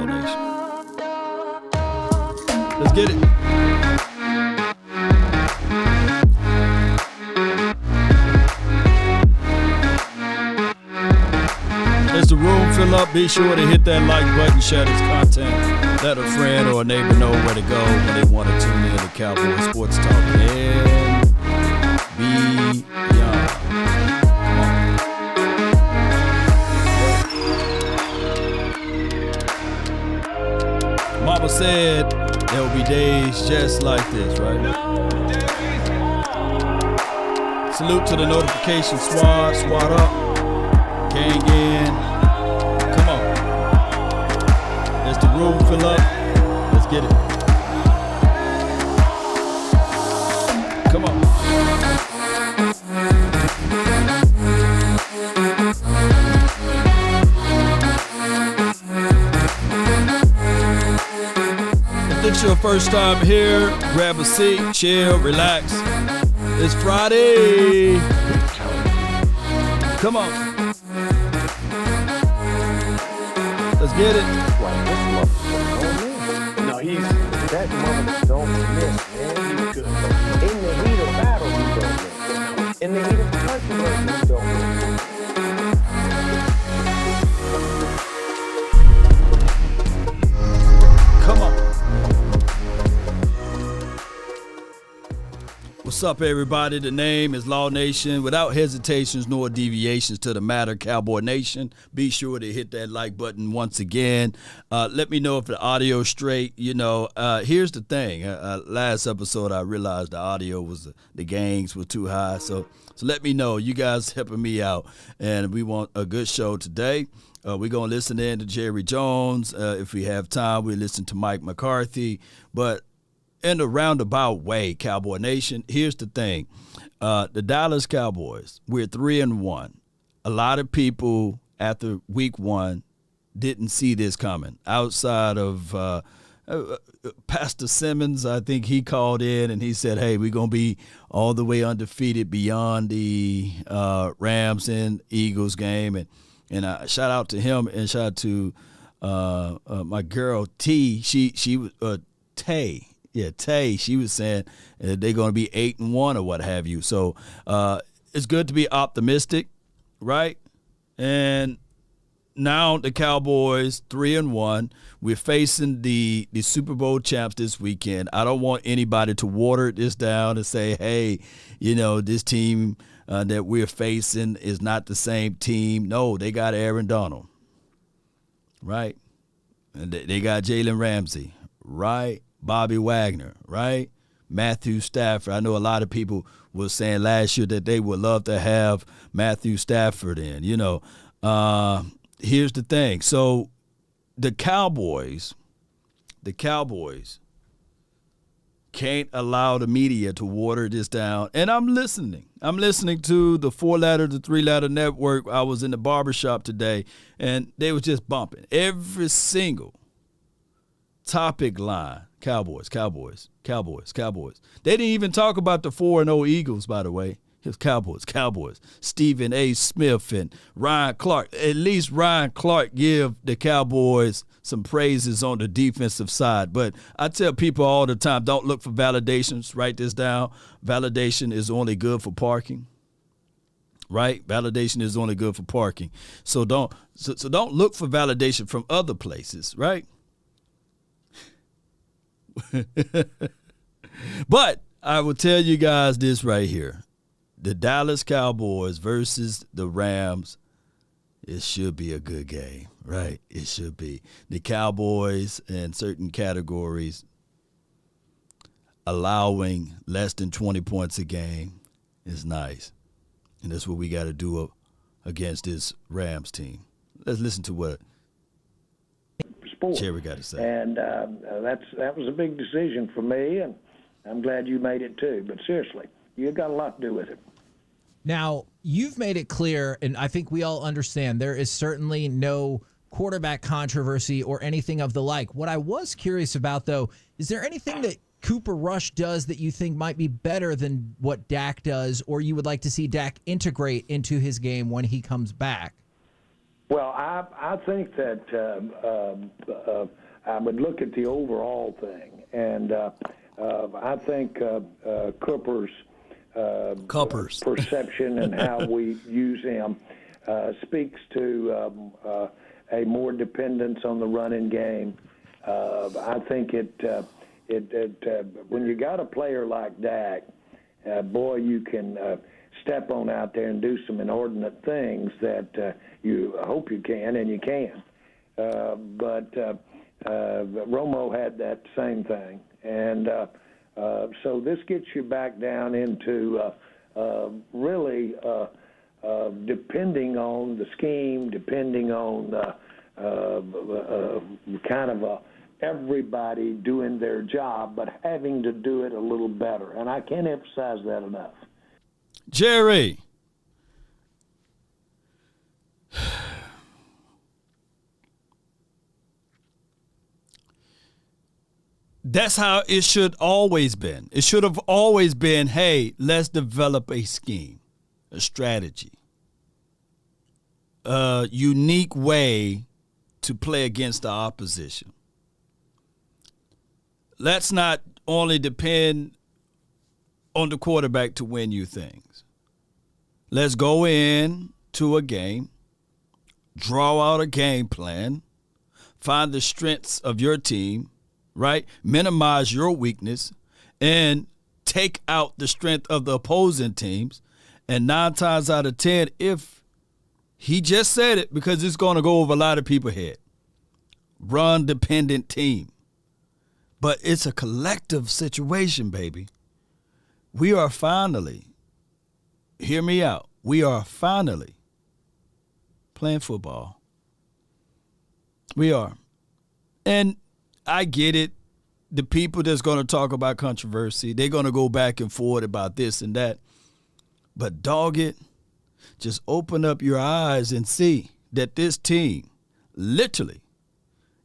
Law Nation. Let's get it. As the room fill up, be sure to hit that like button, share this content. Let a friend or a neighbor know where to go when they want to tune in to Cowboys Sports Talk and beyond. Mama said there will be days just like this, right? Salute to the notification squad. Squad up. Gang in. Come on. As the room fill up, let's get it. Come on. If it's your first time here, grab a seat, chill, relax. It's Friday. Come on. Let's get it. No, that mother don't miss, man. He's good. In the heat of battle, he don't miss. In the heat of controversy, he don't miss. Come on. What's up, everybody? The name is Law Nation. Without hesitations nor deviations to the matter, Cowboy Nation, be sure to hit that like button once again. Let me know if the audio's straight. You know, here's the thing. Last episode, I realized the audio was, the gains were too high. So let me know. You guys helping me out. And we want a good show today. We're going to listen in to Jerry Jones. If we have time, we listen to Mike McCarthy. But in a roundabout way, Cowboy Nation, here's the thing. The Dallas Cowboys, we're 3-1. A lot of people after week one didn't see this coming. Outside of Pastor Simmons, I think he called in and he said, hey, we're going to be all the way undefeated beyond the Rams and Eagles game. And I shout out to him and shout out to my girl T. She was Tay. Yeah, Tay, she was saying they're going to be 8-1 or what have you. So it's good to be optimistic, right? And now the Cowboys 3-1. We're facing the Super Bowl champs this weekend. I don't want anybody to water this down and say, hey, you know, this team that we're facing is not the same team. No, they got Aaron Donald, right? And they got Jalen Ramsey, right? Bobby Wagner, right? Matthew Stafford. I know a lot of people were saying last year that they would love to have Matthew Stafford in. You know, here's the thing. So the Cowboys can't allow the media to water this down. And I'm listening. I'm listening to the 4-letter to 3-letter network. I was in the barbershop today, and they was just bumping every single topic line. Cowboys. They didn't even talk about the 4-0 Eagles, by the way. It was Cowboys. Stephen A. Smith and Ryan Clark. At least Ryan Clark give the Cowboys some praises on the defensive side. But I tell people all the time, don't look for validations. Write this down. Validation is only good for parking. Right? Validation is only good for parking. So don't look for validation from other places, right? But I will tell you guys this right here. The Dallas Cowboys versus the Rams, it should be a good game, right? It should be. The Cowboys in certain categories allowing less than 20 points a game is nice. And that's what we got to do against this Rams team. Let's listen to what Cherry got to say. And that was a big decision for me, and I'm glad you made it too. But seriously, you've got a lot to do with it. Now, you've made it clear, and I think we all understand, there is certainly no quarterback controversy or anything of the like. What I was curious about, though, is there anything that Cooper Rush does that you think might be better than what Dak does, or you would like to see Dak integrate into his game when he comes back? Well, I think that I would look at the overall thing, and I think Cooper's perception and how we use him speaks to a more dependence on the running game. I think when you got a player like Dak, boy, you can step on out there and do some inordinate things that you hope you can, and you can. But Romo had that same thing. And so this gets you back down into really depending on the scheme, depending on kind of everybody doing their job, but having to do it a little better. And I can't emphasize that enough. Jerry, that's how it should always been. It should have always been, hey, let's develop a scheme, a strategy, a unique way to play against the opposition. Let's not only depend on the quarterback to win you things. Let's go in to a game, draw out a game plan, find the strengths of your team, right? Minimize your weakness, and take out the strength of the opposing teams. And 9 times out of 10, if he just said it, because it's going to go over a lot of people's head, run-dependent team. But it's a collective situation, baby. We are finally, hear me out, we are finally playing football. We are. And I get it. The people that's going to talk about controversy, they're going to go back and forth about this and that. But dog it, just open up your eyes and see that this team literally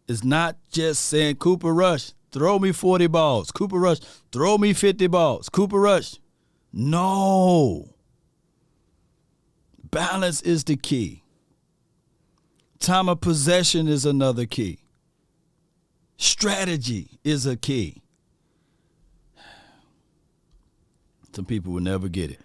is not just saying, Cooper Rush, throw me 40 balls. Cooper Rush, throw me 50 balls. Cooper Rush. No. Balance is the key. Time of possession is another key. Strategy is a key. Some people will never get it.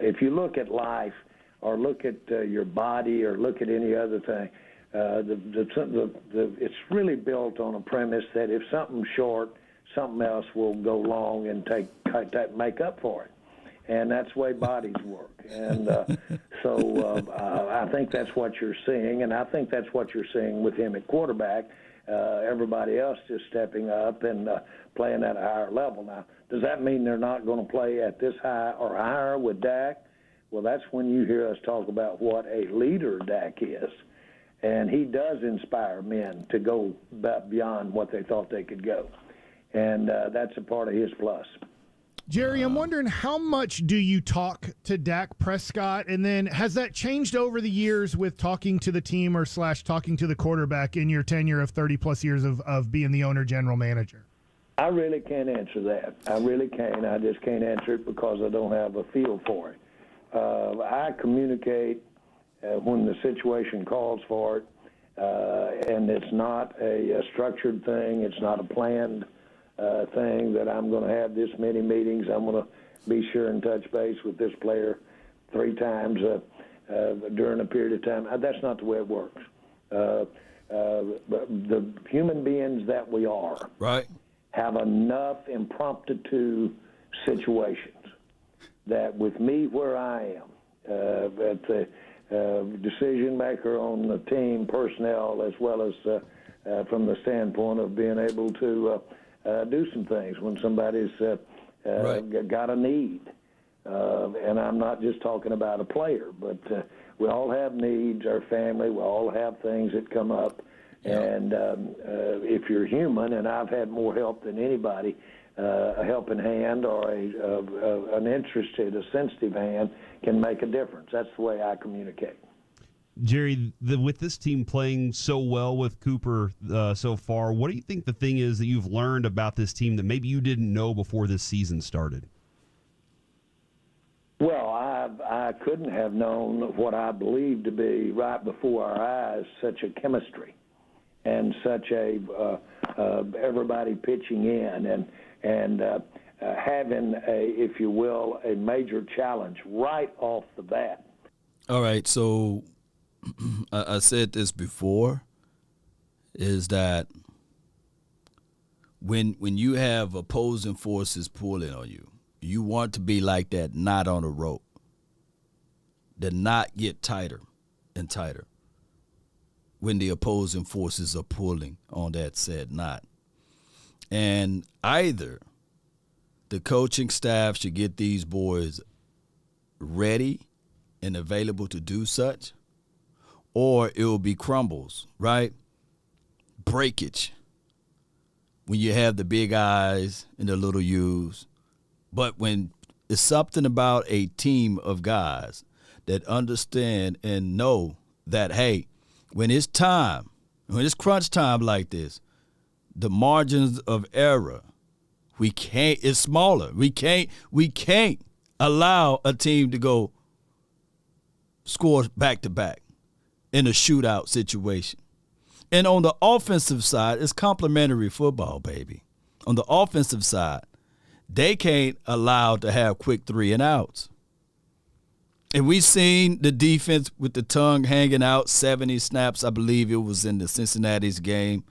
If you look at life or look at your body or look at any other thing, it's really built on a premise that if something's short, something else will go long and make up for it. And that's the way bodies work. And so I think that's what you're seeing, and I think that's what you're seeing with him at quarterback. Everybody else just stepping up and playing at a higher level. Now, does that mean they're not going to play at this high or higher with Dak? Well, that's when you hear us talk about what a leader Dak is. And he does inspire men to go beyond what they thought they could go. And that's a part of his plus. Jerry, I'm wondering, how much do you talk to Dak Prescott? And then has that changed over the years with talking to the team or / talking to the quarterback in your tenure of 30-plus years of being the owner general manager? I really can't answer that. I really can't. I just can't answer it because I don't have a feel for it. I communicate when the situation calls for it, and it's not a structured thing. It's not a planned thing that I'm going to have this many meetings. I'm going to be sure and touch base with this player 3 times during a period of time. That's not the way it works. The human beings that we are have enough impromptu situations that with me where I am, at the decision maker on the team, personnel, as well as from the standpoint of being able to do some things when somebody's got a need. And I'm not just talking about a player, but we all have needs, our family, we all have things that come up. Yeah. And if you're human, and I've had more help than anybody, a helping hand or an interested, a sensitive hand can make a difference. That's the way I communicate. Jerry, with this team playing so well with Cooper so far, what do you think the thing is that you've learned about this team that maybe you didn't know before this season started? Well, I couldn't have known what I believe to be right before our eyes such a chemistry and such a everybody pitching in and having a, if you will, a major challenge right off the bat. All right, so I said this before, is that when you have opposing forces pulling on you, you want to be like that knot on a rope. The knot get tighter and tighter when the opposing forces are pulling on that said knot. And either the coaching staff should get these boys ready and available to do such, or it will be crumbles, right? Breakage when you have the big I's and the little U's. But when it's something about a team of guys that understand and know that, hey, when it's time, when it's crunch time like this, the margins of error, it's smaller. We can't allow a team to go score back-to-back in a shootout situation. And on the offensive side, it's complementary football, baby. On the offensive side, they can't allow to have quick 3-and-outs. And we've seen the defense with the tongue hanging out, 70 snaps. I believe it was in the Cincinnati's game,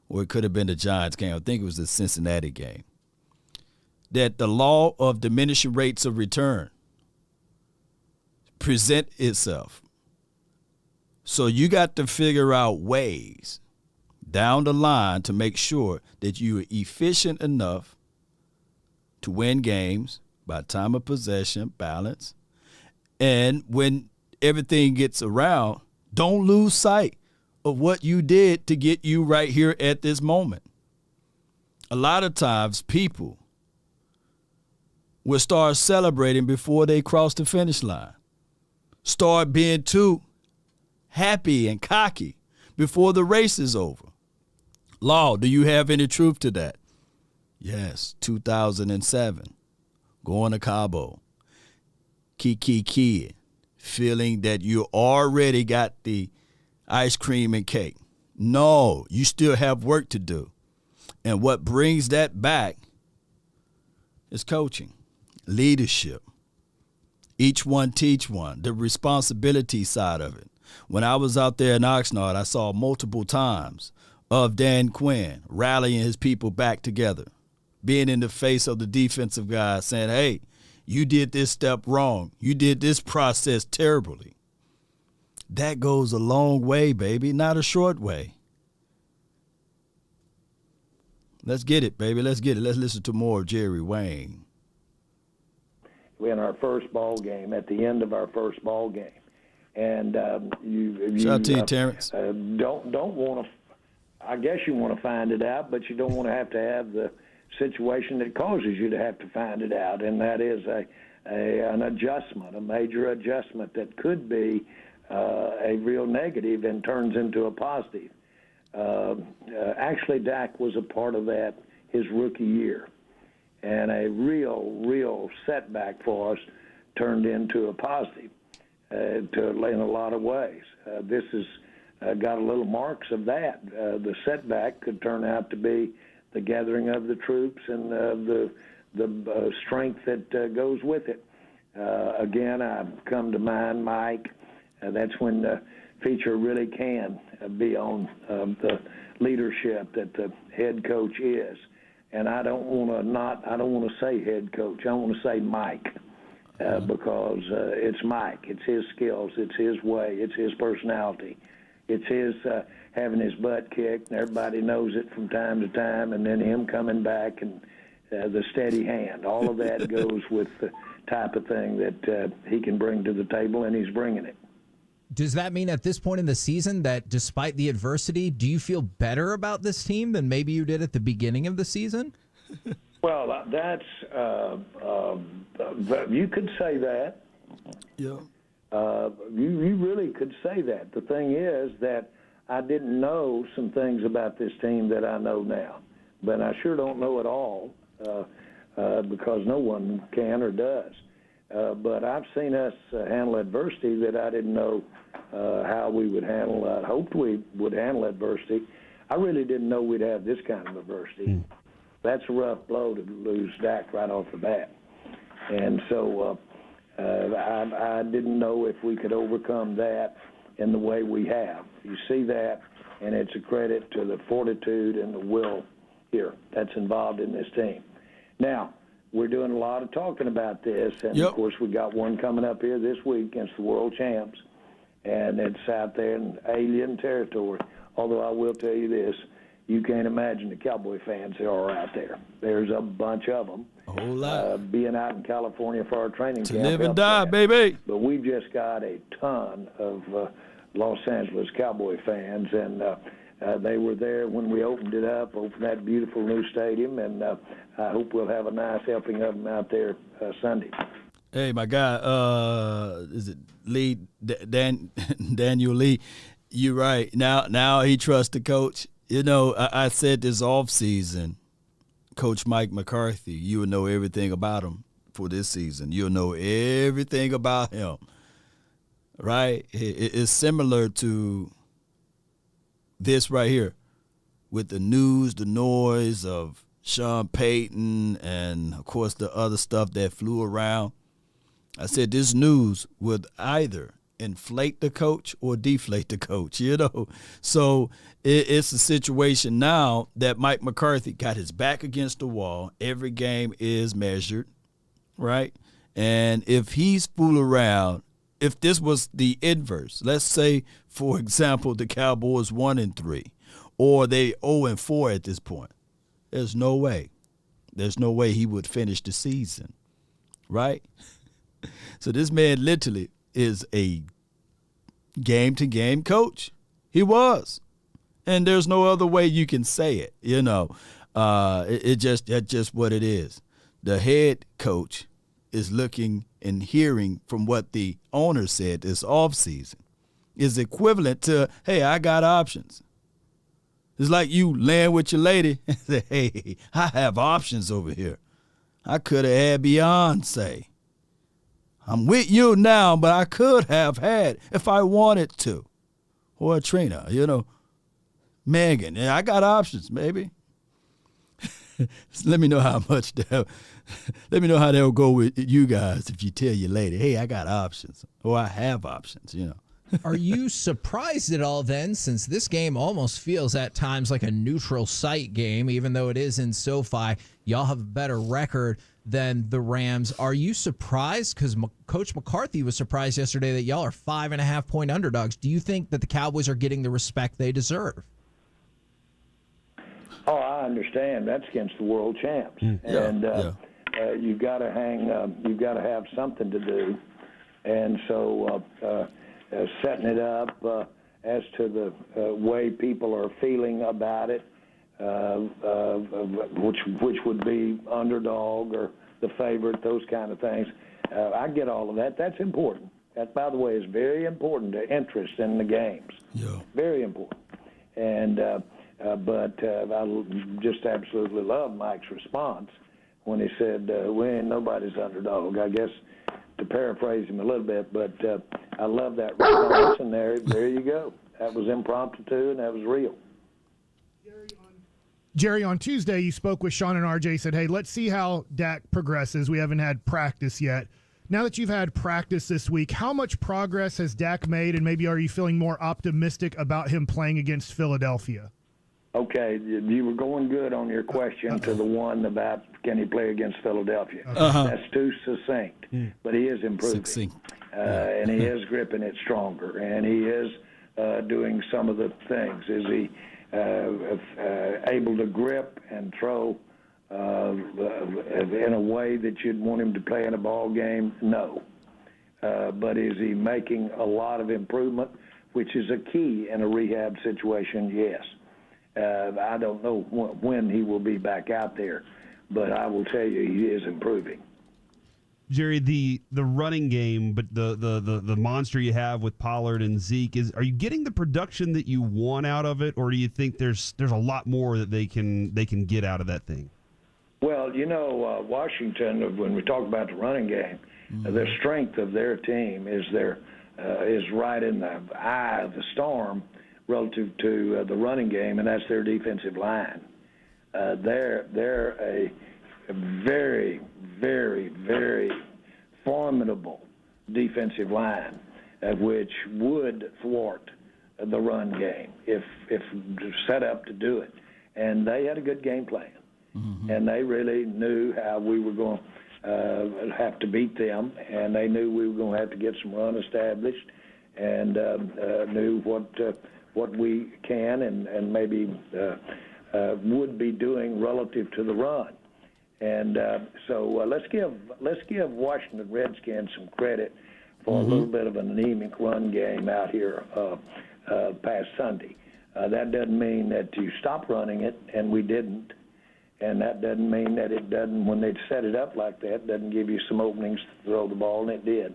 or it could have been the Giants game. I think it was the Cincinnati game. That the law of diminishing rates of return present itself. So you got to figure out ways down the line to make sure that you are efficient enough to win games by time of possession, balance. And when everything gets around, don't lose sight of what you did to get you right here at this moment. A lot of times people will start celebrating before they cross the finish line. Start being too happy and cocky before the race is over. Law, do you have any truth to that? Yes, 2007, going to Cabo, kid, feeling that you already got the ice cream and cake. No, you still have work to do. And what brings that back is coaching, leadership. Each one teach one, the responsibility side of it. When I was out there in Oxnard, I saw multiple times of Dan Quinn rallying his people back together, being in the face of the defensive guys saying, hey, you did this step wrong. You did this process terribly. That goes a long way, baby, not a short way. Let's get it, baby. Let's get it. Let's listen to more of Jerry Wayne. In our first ball game, at the end of our first ball game. And shout out to you, Terrence. Don't want to, I guess you want to find it out, but you don't want to have the situation that causes you to have to find it out, and that is an adjustment, a major adjustment that could be a real negative and turns into a positive. Actually, Dak was a part of that his rookie year, and a real setback for us turned into a positive in a lot of ways. This has got a little marks of that. The setback could turn out to be the gathering of the troops and the strength that goes with it. Again, I've come to mind Mike. That's when the feature really can be on the leadership that the head coach is. And I don't want to say head coach. I want to say Mike because it's Mike. It's his skills. It's his way. It's his personality. It's his having his butt kicked, and everybody knows it from time to time, and then him coming back and the steady hand. All of that goes with the type of thing that he can bring to the table, and he's bringing it. Does that mean at this point in the season that despite the adversity, do you feel better about this team than maybe you did at the beginning of the season? Well, that's you could say that. Yeah. You really could say that. The thing is that I didn't know some things about this team that I know now, but I sure don't know it all because no one can or does. But I've seen us handle adversity that I didn't know how we would handle. I hoped we would handle adversity. I really didn't know we'd have this kind of adversity. That's a rough blow to lose Dak right off the bat. And so I didn't know if we could overcome that in the way we have. You see that, and it's a credit to the fortitude and the will here that's involved in this team. Now, we're doing a lot of talking about this, and, of course, we got one coming up here this week against the world champs, and it's out there in alien territory. Although I will tell you this, you can't imagine the Cowboy fans that are out there. There's a bunch of them. A whole lot. Being out in California for our training camp. To live and die, baby. But we've just got a ton of Los Angeles Cowboy fans, and they were there when we opened that beautiful new stadium, and I hope we'll have a nice helping of them out there Sunday. Hey, my guy, is it Lee, Daniel Lee? You're right. Now he trusts the coach. You know, I said this offseason, Coach Mike McCarthy, you will know everything about him for this season. You'll know everything about him, right? It's similar to this right here with the news, the noise of Sean Payton and, of course, the other stuff that flew around. I said this news would either inflate the coach or deflate the coach, you know. So it's a situation now that Mike McCarthy got his back against the wall. Every game is measured, right? And if he's fool around, if this was the inverse, let's say, for example, the Cowboys 1-3, or they 0-4 at this point, there's no way. There's no way he would finish the season, right? So this man literally is a game-to-game coach. He was. And there's no other way you can say it, you know. That's just what it is. The head coach is looking and hearing from what the owner said this offseason is equivalent to, hey, I got options. It's like you laying with your lady and say, hey, I have options over here. I could have had Beyonce. I'm with you now, but I could have had if I wanted to. Or Trina, you know. Megan, yeah, I got options, maybe. Let me know how much let me know how they'll go with you guys if you tell your lady, hey, I got options, or I have options, you know. Are you surprised at all then, since this game almost feels at times like a neutral site game, even though it is in SoFi? Y'all have a better record than the Rams. Are you surprised? Because Coach McCarthy was surprised yesterday that y'all are 5.5-point underdogs. Do you think that the Cowboys are getting the respect they deserve? Oh, I understand. That's against the world champs, and you've got to you've got to have something to do, and so setting it up as to the way people are feeling about it, which would be underdog or the favorite, those kind of things. I get all of that. That's important. That, by the way, is very important to interest in the games. Yeah. Very important. And but I just absolutely love Mike's response when he said, we ain't nobody's underdog. I guess to paraphrase him a little bit, but I love that response, and there you go. That was impromptu, too, and that was real. Jerry, on Tuesday, you spoke with Sean and RJ, said, hey, let's see how Dak progresses. We haven't had practice yet. Now that you've had practice this week, how much progress has Dak made, and maybe are you feeling more optimistic about him playing against Philadelphia? Okay, you were going good on your question to the one about can he play against Philadelphia. That's too succinct, but he is improving. And he is gripping it stronger, and he is doing some of the things. Is he able to grip and throw in a way that you'd want him to play in a ball game? No. But is he making a lot of improvement, which is a key in a rehab situation? Yes. I don't know when he will be back out there, but I will tell you he is improving. Jerry, the running game, but the monster you have with Pollard and Zeke, are you getting the production that you want out of it, or do you think there's a lot more that they can get out of that thing? Well, you know, Washington, when we talk about the running game, The strength of their team is right in the eye of the storm relative to the running game, and that's their defensive line. They're a very, very, very formidable defensive line, which would thwart the run game if set up to do it. And they had a good game plan, and they really knew how we were going to have to beat them, and they knew we were going to have to get some run established, and knew what we can and maybe would be doing relative to the run. And so let's give Washington Redskins some credit for a little bit of an anemic run game out here past Sunday. That doesn't mean that you stop running it, and we didn't. And that doesn't mean that it doesn't, when they set it up like that, doesn't give you some openings to throw the ball, and it did.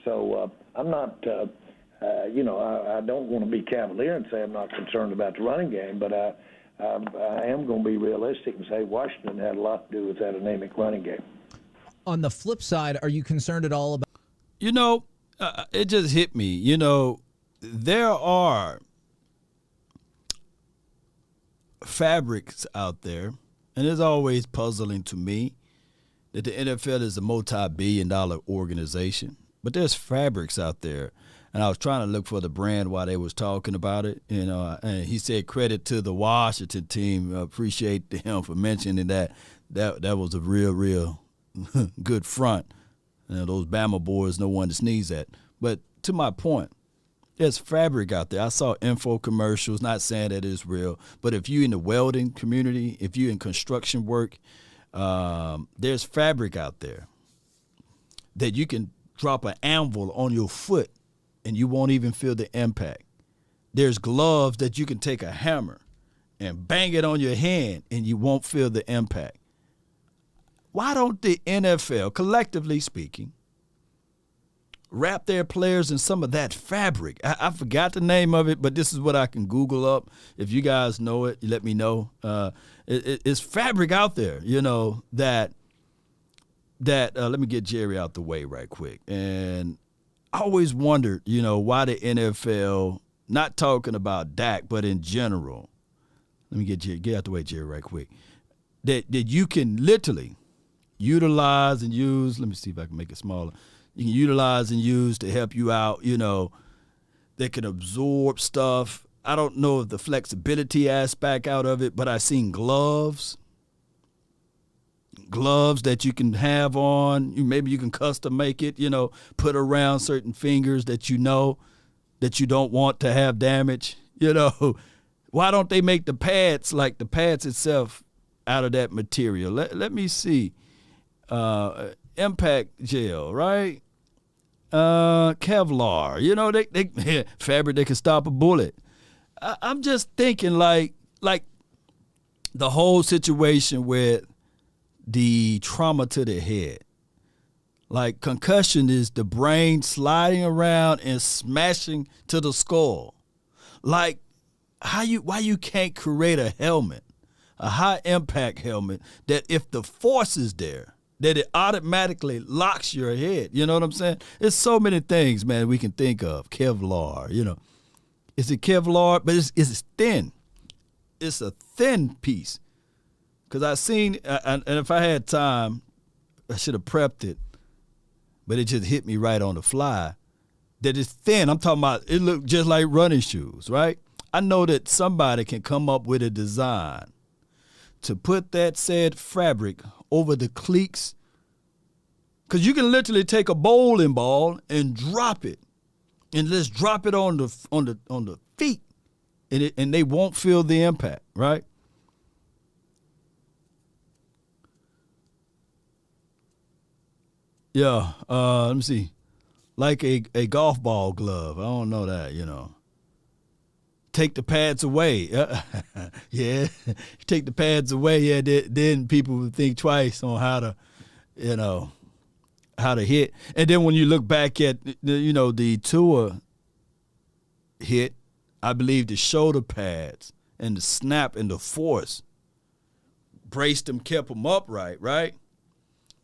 So I'm not, I don't want to be cavalier and say I'm not concerned about the running game, but I am going to be realistic and say Washington had a lot to do with that anemic running game. On the flip side, are you concerned at all about? It just hit me. There are fabrics out there, and it's always puzzling to me that the NFL is a multi-billion-dollar organization, but there's fabrics out there. And I was trying to look for the brand while they was talking about it, and he said credit to the Washington team. Appreciate him for mentioning that. That was a real good front. Those Bama boys, no one to sneeze at. But to my point, there's fabric out there. I saw info commercials, not saying that it's real, but if you're in the welding community, if you're in construction work, there's fabric out there that you can drop an anvil on your foot and you won't even feel the impact. There's gloves that you can take a hammer and bang it on your hand and you won't feel the impact. Why don't the NFL, collectively speaking, wrap their players in some of that fabric? I forgot the name of it, but this is what I can Google up. If you guys know it, you let me know. It's fabric out there, that let me get Jerry out the way right quick. And I always wondered, why the NFL, not talking about Dak, but in general, let me get out the way, Jerry, right quick, that you can literally utilize and use. Let me see if I can make it smaller. You can utilize and use to help you out, that can absorb stuff. I don't know the flexibility aspect out of it, but I've seen gloves that you can have on. Maybe you can custom make it, put around certain fingers that that you don't want to have damage. Why don't they make the pads like the pads itself out of that material? Let me see. Impact gel, right? Kevlar. They fabric that can stop a bullet. I'm just thinking like the whole situation with the trauma to the head. Like concussion is the brain sliding around and smashing to the skull. Like why you can't create a helmet, a high impact helmet that if the force is there, that it automatically locks your head. You know what I'm saying? There's so many things, man, we can think of. Kevlar, Is it Kevlar? But it's thin. It's a thin piece. Because I seen, and if I had time, I should have prepped it, but it just hit me right on the fly, that it's thin. I'm talking about it looked just like running shoes, right? I know that somebody can come up with a design to put that said fabric over the cleats, because you can literally take a bowling ball and drop it, and let's drop it on the feet, and they won't feel the impact, right? Yeah, let me see. Like a golf ball glove. I don't know that, Take the pads away. Yeah, take the pads away. Yeah, then people would think twice on how to hit. And then when you look back at, the Tua hit, I believe the shoulder pads and the snap and the force braced him, kept him upright, right?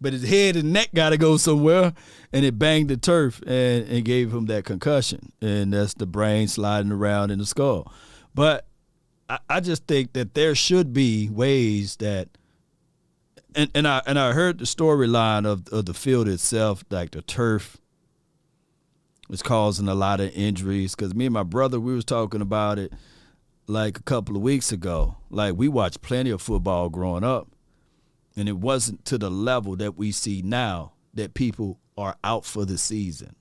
but his head and neck got to go somewhere, and it banged the turf and gave him that concussion, and that's the brain sliding around in the skull. But I just think that there should be ways that, and I heard the storyline of the field itself, like the turf was causing a lot of injuries, because me and my brother, we was talking about it like a couple of weeks ago. Like, we watched plenty of football growing up, and it wasn't to the level that we see now, that people are out for the season,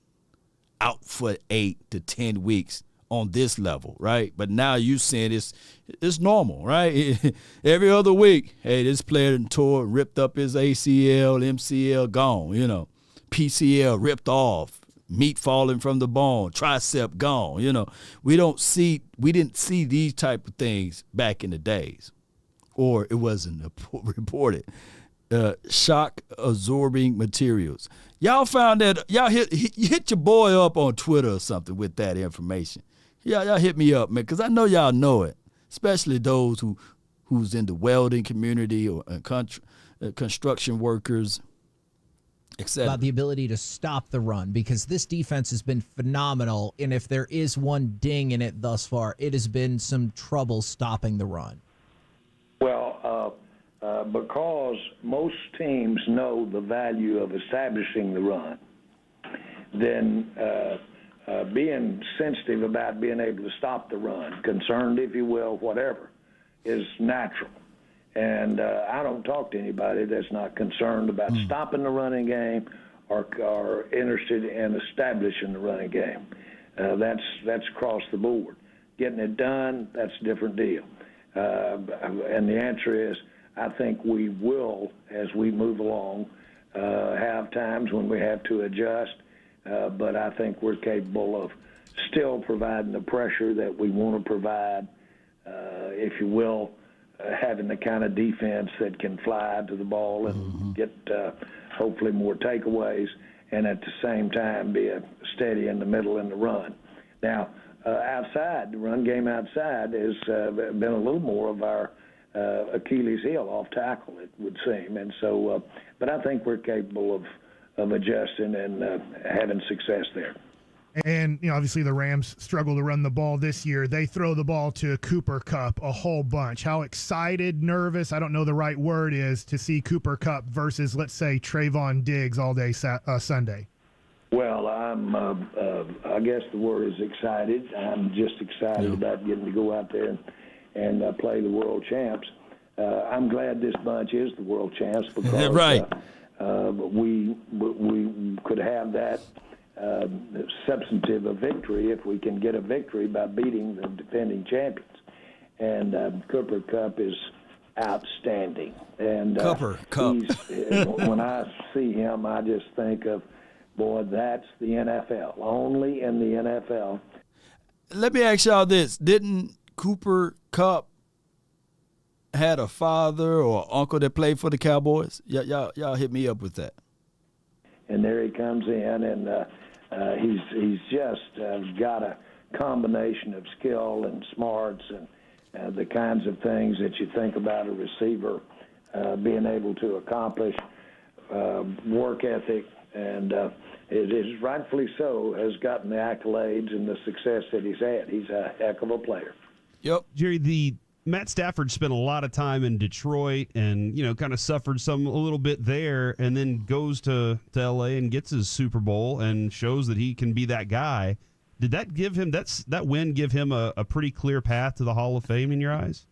out for 8 to 10 weeks on this level, right? But now you saying it's normal, right? Every other week, hey, this player tore, ripped up his ACL, MCL, gone, you know, PCL ripped off, meat falling from the bone, tricep gone, you know. We didn't see these type of things back in the days, or it wasn't reported. Shock absorbing materials. Y'all found that, y'all hit your boy up on Twitter or something with that information. Y'all hit me up, man, because I know y'all know it, especially those who's in the welding community or construction workers, etc. About the ability to stop the run, because this defense has been phenomenal, and if there is one ding in it thus far, it has been some trouble stopping the run. Well, because most teams know the value of establishing the run, then being sensitive about being able to stop the run, concerned, if you will, whatever, is natural. And I don't talk to anybody that's not concerned about stopping the running game or interested in establishing the running game. That's across the board. Getting it done, that's a different deal. And the answer is, I think we will, as we move along, have times when we have to adjust, but I think we're capable of still providing the pressure that we want to provide, if you will, having the kind of defense that can fly to the ball and get hopefully more takeaways, and at the same time be steady in the middle in the run. Now, outside, the run game outside has been a little more of our Achilles heel, off tackle, it would seem. And so, but I think we're capable of adjusting and having success there. And, you know, obviously the Rams struggle to run the ball this year. They throw the ball to Cooper Kupp a whole bunch. How excited, nervous, I don't know the right word is, to see Cooper Kupp versus, let's say, Trayvon Diggs all day Sunday? Well, I guess the word is excited. I'm just excited about getting to go out there and play the world champs. I'm glad this bunch is the world champs, because right. We could have that substantive a victory if we can get a victory by beating the defending champions. And Cooper Kupp is outstanding. And Cooper Kupp. When I see him, I just think of, boy, that's the NFL. Only in the NFL. Let me ask y'all this. Didn't Cooper Kupp had a father or uncle that played for the Cowboys? Y'all hit me up with that. And there he comes in, and he's just got a combination of skill and smarts and the kinds of things that you think about a receiver being able to accomplish, work ethic, and it is rightfully so has gotten the accolades and the success that he's had. He's a heck of a player. Yep. Jerry, Matt Stafford spent a lot of time in Detroit and, you know, kind of suffered a little bit there, and then goes to L.A. and gets his Super Bowl and shows that he can be that guy. Did that give him that win give him a pretty clear path to the Hall of Fame in your eyes?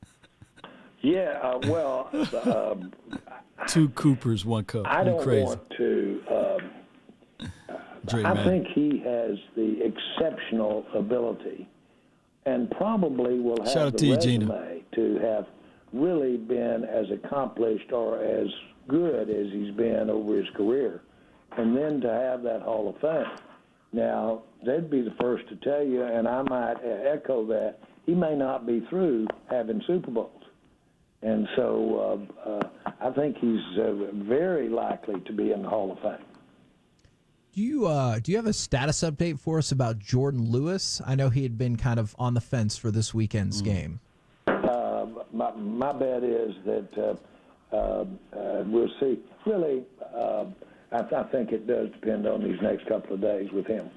Yeah, well, 2 Coopers, 1 Kupp. I don't crazy. want to. I think he has the exceptional ability, and probably will have the resume to have really been as accomplished or as good as he's been over his career, and then to have that Hall of Fame. Now, they'd be the first to tell you, and I might echo that, he may not be through having Super Bowls. And so I think he's very likely to be in the Hall of Fame. Do you have a status update for us about Jordan Lewis? I know he had been kind of on the fence for this weekend's game. My bet is that we'll see. Really, I think it does depend on these next couple of days with him.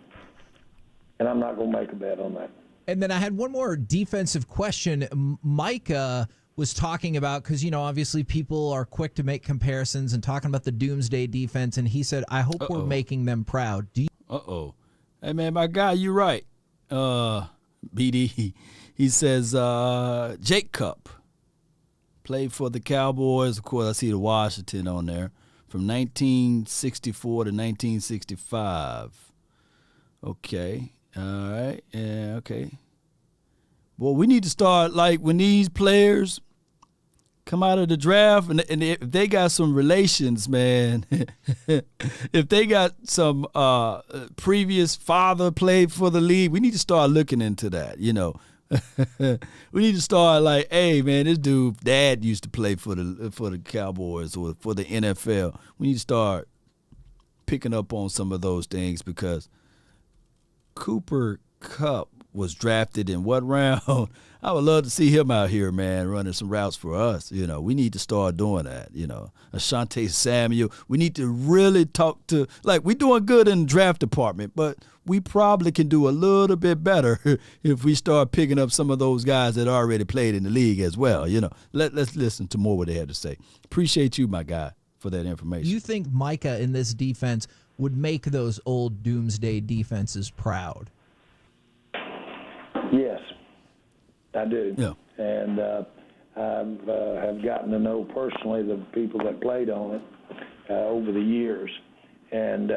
And I'm not going to make a bet on that. And then I had one more defensive question. Micah was talking about, because, obviously people are quick to make comparisons and talking about the doomsday defense, and he said, I hope we're making them proud. Hey, man, my guy, you're right. BD, he says Jake Cup played for the Cowboys. Of course, I see the Washington on there from 1964 to 1965. Okay. All right. Yeah, okay. Well, we need to start, like, when these players come out of the draft and if they got some relations, man, if they got some previous father played for the league, we need to start looking into that, We need to start like, hey, man, this dude, dad used to play for the Cowboys or for the NFL. We need to start picking up on some of those things because Cooper Kupp was drafted in what round? I would love to see him out here, man, running some routes for us. We need to start doing that. Asante Samuel. We need to really talk to, like, we're doing good in the draft department, but we probably can do a little bit better if we start picking up some of those guys that already played in the league as well. Let's listen to more what they had to say. Appreciate you, my guy, for that information. You think Micah in this defense would make those old doomsday defenses proud? Yes, I do. Yeah. And I have gotten to know personally the people that played on it over the years. And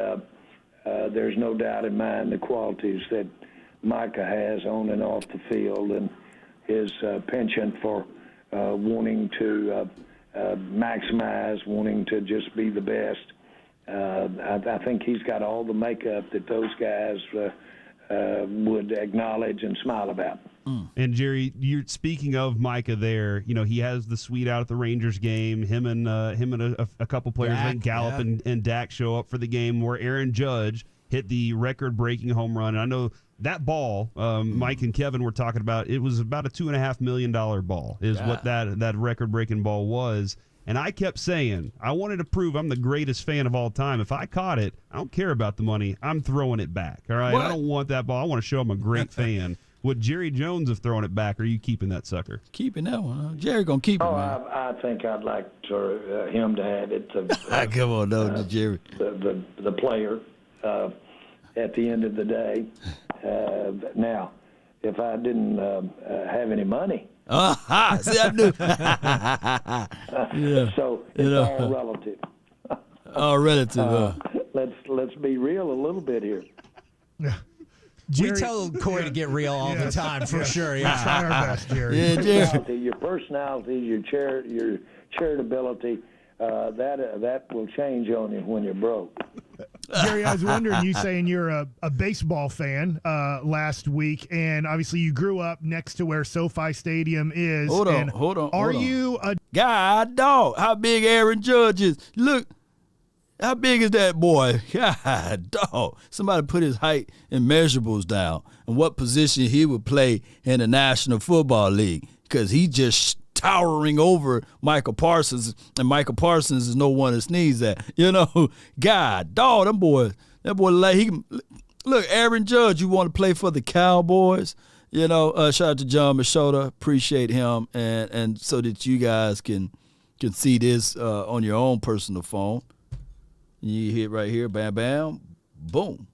there's no doubt in mind the qualities that Micah has on and off the field and his penchant for wanting to maximize, wanting to just be the best. I think he's got all the makeup that those guys would acknowledge and smile about. And Jerry, you're speaking of Micah there. He has the suite out at the Rangers game. Him and a couple players like Gallup and Dak show up for the game where Aaron Judge hit the record-breaking home run. And I know that ball, Mike and Kevin were talking about. It was about a $2.5 million ball, is what that record-breaking ball was. And I kept saying, I wanted to prove I'm the greatest fan of all time. If I caught it, I don't care about the money. I'm throwing it back. All right, I don't want that ball. I want to show I'm a great fan. Would Jerry Jones have thrown it back, or are you keeping that sucker? Keeping that one. Huh? Jerry going to keep it, man. I think I'd like him to have it. Come on, no, Jerry. The player at the end of the day. Now, if I didn't have any money. See, I knew. Yeah. So it's all relative. All relative. Let's be real a little bit here. Yeah. We tell Corey to get real all the time, for sure. Yeah. We try our best, Jerry. Yeah, Jerry. Your personality, your charitability, that will change on you when you're broke. Jerry, I was wondering, you saying you're a baseball fan last week, and obviously you grew up next to where SoFi Stadium is. Hold on. Are you a God dog? How big Aaron Judge is? Look, how big is that boy? God dog. Somebody put his height and measurables down and what position he would play in the National Football League, because he just towering over Michael Parsons, and Michael Parsons is no one to sneeze at. God dog, that boy, like, he can look. Aaron Judge, you want to play for the Cowboys? Shout out to John Machota, appreciate him, and so that you guys can see this on your own personal phone. You hit right here, bam, bam, boom.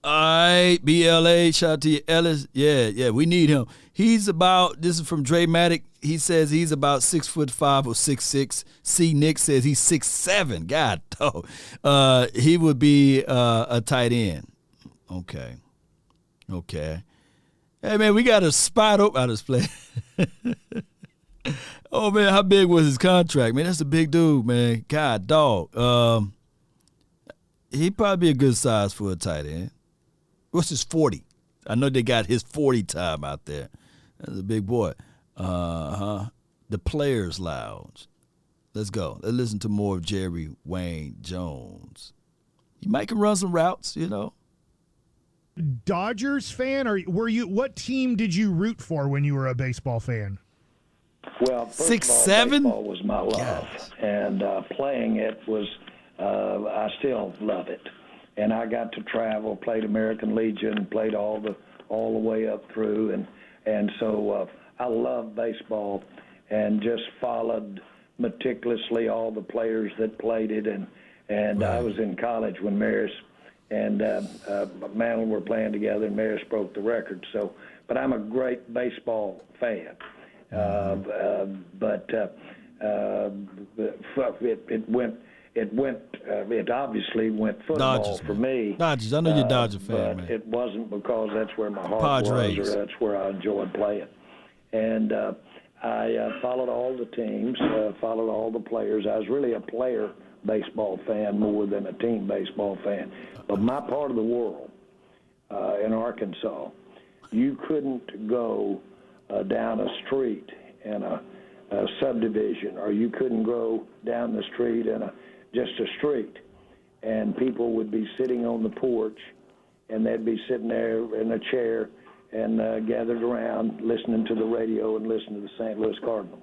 All right, BLA, shout out to you, Ellis. Yeah, we need him. He's about, this is from Dre Matic, he says he's about 6'5" or 6'6". C. Nick says he's 6'7". God, dog. He would be a tight end. Okay. Hey, man, we got a spot open out of this play. Oh, man, how big was his contract? Man, that's a big dude, man. God, dog. He'd probably be a good size for a tight end. What's his 40? I know they got his 40 time out there. That's a big boy. The Players Lounge. Let's go. Let's listen to more of Jerry Wayne Jones. He might can run some routes, Dodgers fan, or were you? What team did you root for when you were a baseball fan? Well, first 6'7"? baseball was my love, and playing it was, I still love it. And I got to travel, played American Legion, played all the way up through, and so I love baseball, and just followed meticulously all the players that played it, and right. I was in college when Maris and Mantle were playing together, and Maris broke the record. So, but I'm a great baseball fan. But it obviously went football Dodgers, for me. Dodgers, I know you're a Dodger fan, but man. it wasn't because that's where my heart Padres. was, or that's where I enjoyed playing. And I followed all the teams, followed all the players. I was really a player baseball fan more than a team baseball fan. But my part of the world, in Arkansas, you couldn't go down a street in a subdivision, or you couldn't go down the street in just a street, and people would be sitting on the porch, and they'd be sitting there in a chair and gathered around listening to the radio and listening to the St. Louis Cardinals.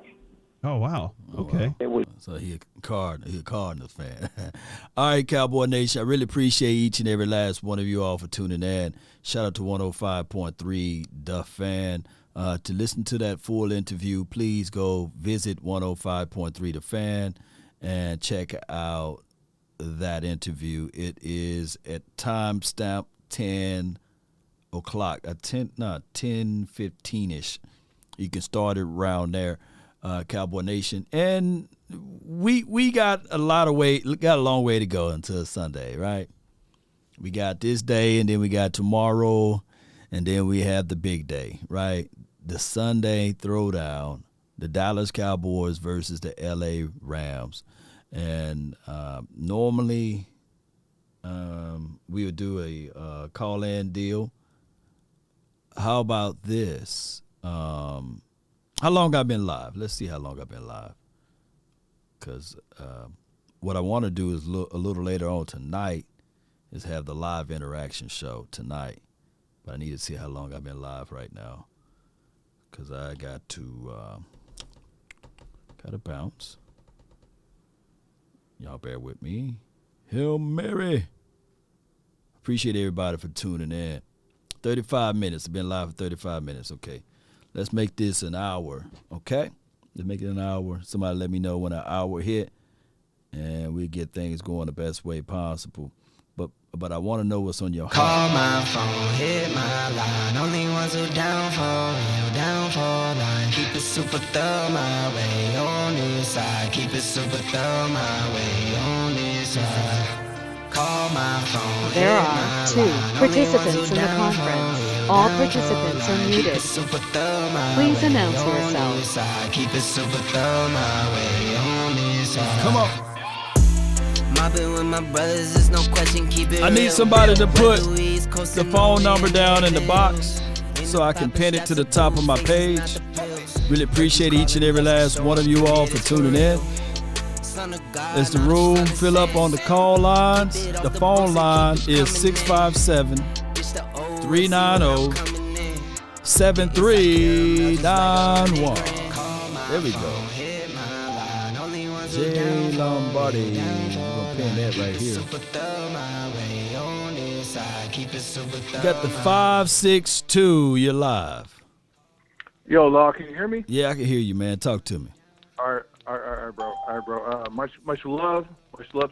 Oh, wow. Okay. It was. So he a Cardinals fan. All right, Cowboy Nation, I really appreciate each and every last one of you all for tuning in. Shout out to 105.3 The Fan. To listen to that full interview, please go visit 105.3 The Fan and check out that interview. It is at timestamp 10 o'clock, 10:15ish. You can start it around there, Cowboy Nation. And we got a long way to go until Sunday, right? We got this day, and then we got tomorrow, and then we have the big day, right? The Sunday throwdown, the Dallas Cowboys versus the LA Rams. And normally we would do a call-in deal. How about this? How long I've been live? Let's see how long I've been live. Because what I want to do is a little later on tonight is have the live interaction show tonight. But I need to see how long I've been live right now. Because I got to bounce. Y'all bear with me. Hail Mary. Appreciate everybody for tuning in. 35 minutes. I've been live for 35 minutes. Okay. Let's make this an hour. Okay? Let's make it an hour. Somebody let me know when an hour hit, and we get things going the best way possible. But I want to know what's on your heart. Call my phone, hit my line. Only ones who down for line. Keep it super thorough my way on this side. Keep it super thorough my way on this side. Call my phone. There are 2 participants in the conference. All participants are muted. Please announce yourself. Keep it super thorough my way on this side. Come on. With my brothers, there's no question, keep it I need somebody to put the phone number down in the box so I can pin it to the top of my page. Really appreciate each and every last one of you all for tuning in. As the room fill up on the call lines, the phone line is 657-390-7391. There we go. J. Lombardi. Pin that right here. Got the 562. You're live. Yo, Law, can you hear me? Yeah, I can hear you, man. Talk to me. All right, bro. Much love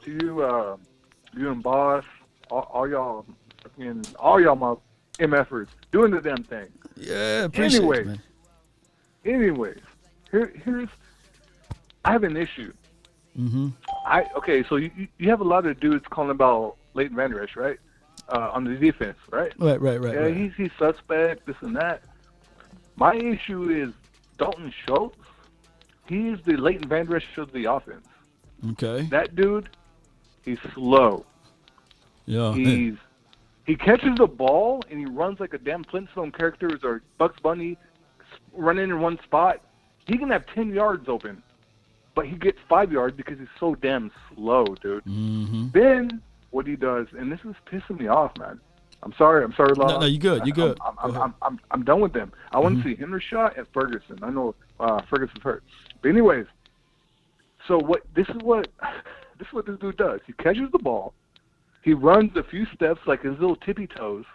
to you, you and Boss, all y'all, my MFers doing the damn thing. Yeah, appreciate it, man. Anyways, here's I have an issue. Mm-hmm. So you have a lot of dudes calling about Leighton Vander Esch, right? On the defense, right? Right. Yeah, right. he's suspect, this and that. My issue is Dalton Schultz. He's the Leighton Vander Esch of the offense. Okay. That dude, he's slow. Yeah. He catches the ball and he runs like a damn Flintstone character or Bugs Bunny, running in one spot. He can have 10 yards open, but he gets 5 yards because he's so damn slow, dude. Mm-hmm. Then what he does, and this is pissing me off, man. I'm sorry, Law. No, you good. You good. I'm done with them. I want to see Hendershot and Ferguson. I know Ferguson's hurt, but anyways. So this is what this dude does. He catches the ball, he runs a few steps like his little tippy toes,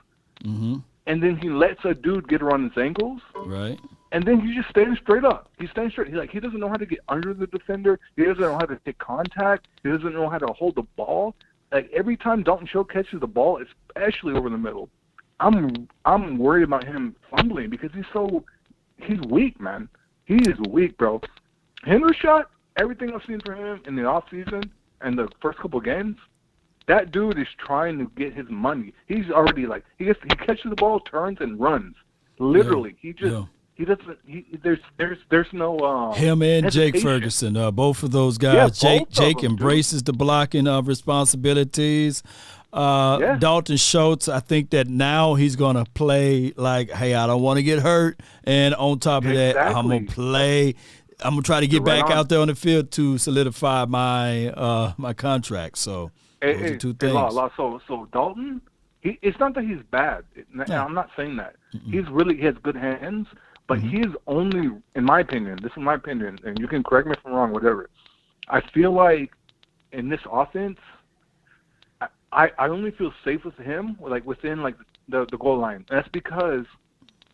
and then he lets a dude get around his ankles. Right. And then he just stands straight up. He's standing straight. He doesn't know how to get under the defender. He doesn't know how to take contact. He doesn't know how to hold the ball. Like every time Dalton Schultz catches the ball, especially over the middle, I'm worried about him fumbling because he's weak, man. He is weak, bro. Hendershot, everything I've seen from him in the offseason and the first couple of games, that dude is trying to get his money. He's already he catches the ball, turns and runs. Literally, he just. He doesn't. There's no. Him and hesitation. Jake Ferguson, both of those guys. Jake embraces the blocking responsibilities. Dalton Schultz, I think that now he's gonna play like, hey, I don't want to get hurt, and on top of that, I'm gonna play. I'm gonna try to get back out there on the field to solidify my my contract. So those are two things. So Dalton, it's not that he's bad. I'm not saying that. He has good hands. But he's only, in my opinion, this is my opinion, and you can correct me if I'm wrong, whatever. I feel like in this offense, I only feel safe with him, within the goal line. And that's because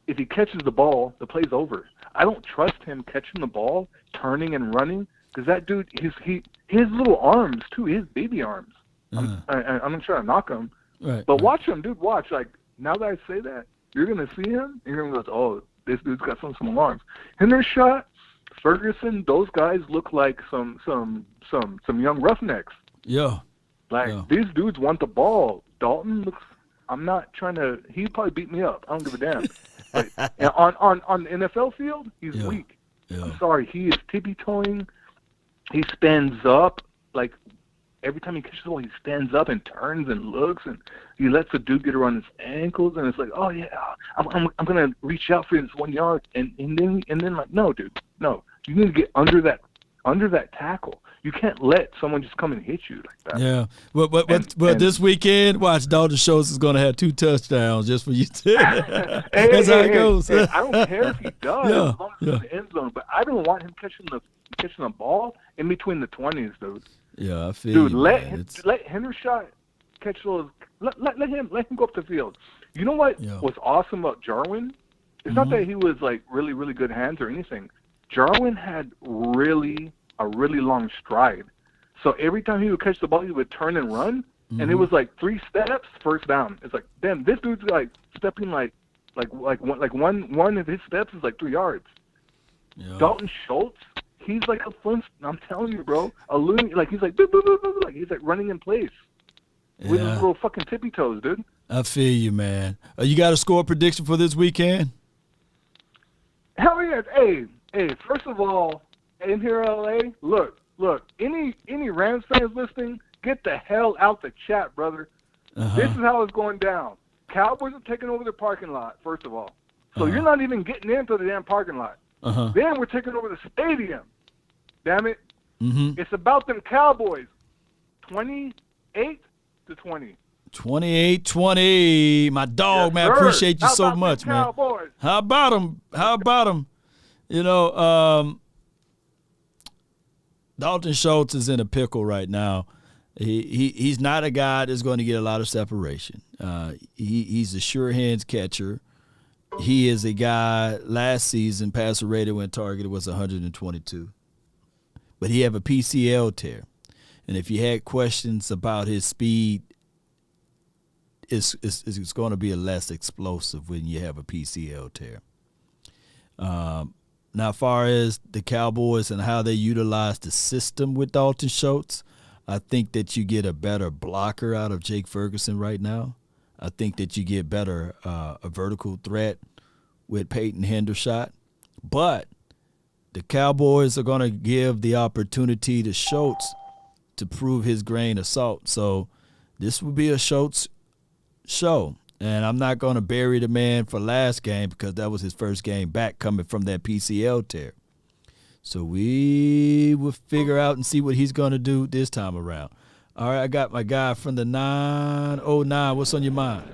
if he catches the ball, the play's over. I don't trust him catching the ball, turning and running, because that dude, his little arms too, his baby arms. I'm not trying to knock him, but watch him, dude. Watch. Now that I say that, you're gonna see him, and you're gonna go, oh. This dude's got some alarms. Hendershot, Ferguson, those guys look like some young roughnecks. Yeah. These dudes want the ball. Dalton looks. I'm not trying to. He'd probably beat me up. I don't give a damn. But on the NFL field, he's weak. Yeah. I'm sorry. He is tippy-toeing. He stands up every time he catches the ball, he stands up and turns and looks, and he lets the dude get around his ankles, and it's like, oh yeah, I'm gonna reach out for this 1 yard, and then no, dude, no, you need to get under that tackle. You can't let someone just come and hit you like that. Yeah, but this weekend, watch, Dalton Schultz is gonna have 2 touchdowns just for you. That's how it goes. I don't care if he does, as long as it's in the end zone, but I don't want him catching the ball in between the 20s, dude. Yeah, I feel dude, you, let Hendershot catch those. Let him go up the field. You know what was awesome about Jarwin? It's not that he was really, really good hands or anything. Jarwin had a really long stride. So every time he would catch the ball, he would turn and run, and it was 3 steps, first down. It's damn, this dude's stepping like one of his steps is 3 yards. Yeah. Dalton Schultz. He's like a Flintstone. I'm telling you, bro. A loony, he's boop, boop, boop, boop, he's running in place with his little fucking tippy toes, dude. I feel you, man. You got a score prediction for this weekend? Hell yeah! Hey. First of all, in here, LA, look. Any Rams fans listening, get the hell out the chat, brother. This is how it's going down. Cowboys are taking over the parking lot. First of all, so you're not even getting into the damn parking lot. Then we're taking over the stadium. Damn it. It's about them Cowboys. 28-20. 28-20. My dog, man, I appreciate you so much, man. Cowboys? How about them? You know, Dalton Schultz is in a pickle right now. He's not a guy that's going to get a lot of separation. He's a sure hands catcher. He is a guy, last season, passer rated when targeted was 122. But he have a PCL tear. And if you had questions about his speed, it's going to be less explosive when you have a PCL tear. Now, as far as the Cowboys and how they utilize the system with Dalton Schultz, I think that you get a better blocker out of Jake Ferguson right now. I think that you get better a vertical threat with Peyton Hendershot. But the Cowboys are going to give the opportunity to Schultz to prove his grain of salt. So this will be a Schultz show. And I'm not going to bury the man for last game because that was his first game back coming from that PCL tear. So we will figure out and see what he's going to do this time around. All right, I got my guy from the 909. What's on your mind?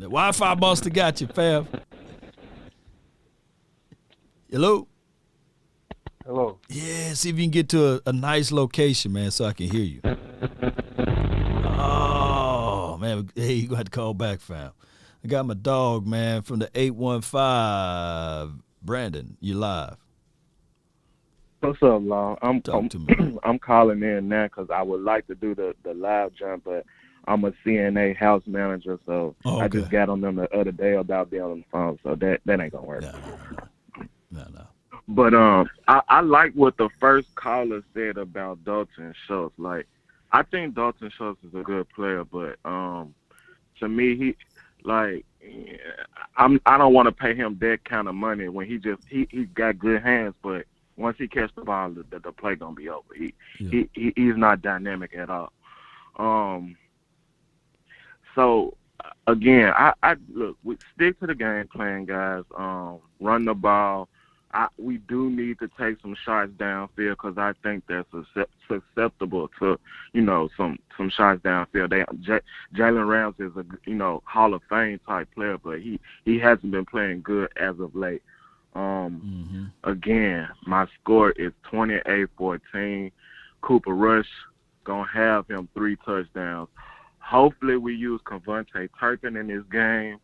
Wi-Fi monster got you, fam. Hello? Hello. Yeah, see if you can get to a nice location, man, so I can hear you. Oh, man. Hey, you got to call back, fam. I got my dog, man, from the 815. Brandon, you live. What's up, Long? Talk to me. I'm calling in now because I would like to do the live jump, but I'm a CNA house manager, so I just got on them the other day about being on the phone, so that ain't gonna work. No. But I like what the first caller said about Dalton Schultz. Like, I think Dalton Schultz is a good player, but to me, I don't want to pay him that kind of money when he got good hands, but once he catch the ball, the play gonna be over. He's not dynamic at all. So again, I look, we stick to the game plan, guys. Run the ball. We do need to take some shots downfield because I think that's susceptible to, some shots downfield. Jalen Rams is a, Hall of Fame type player, but he hasn't been playing good as of late. Again, my score is 28-14. Cooper Rush gonna have him 3 touchdowns. Hopefully we use Cavante Turpin in this game.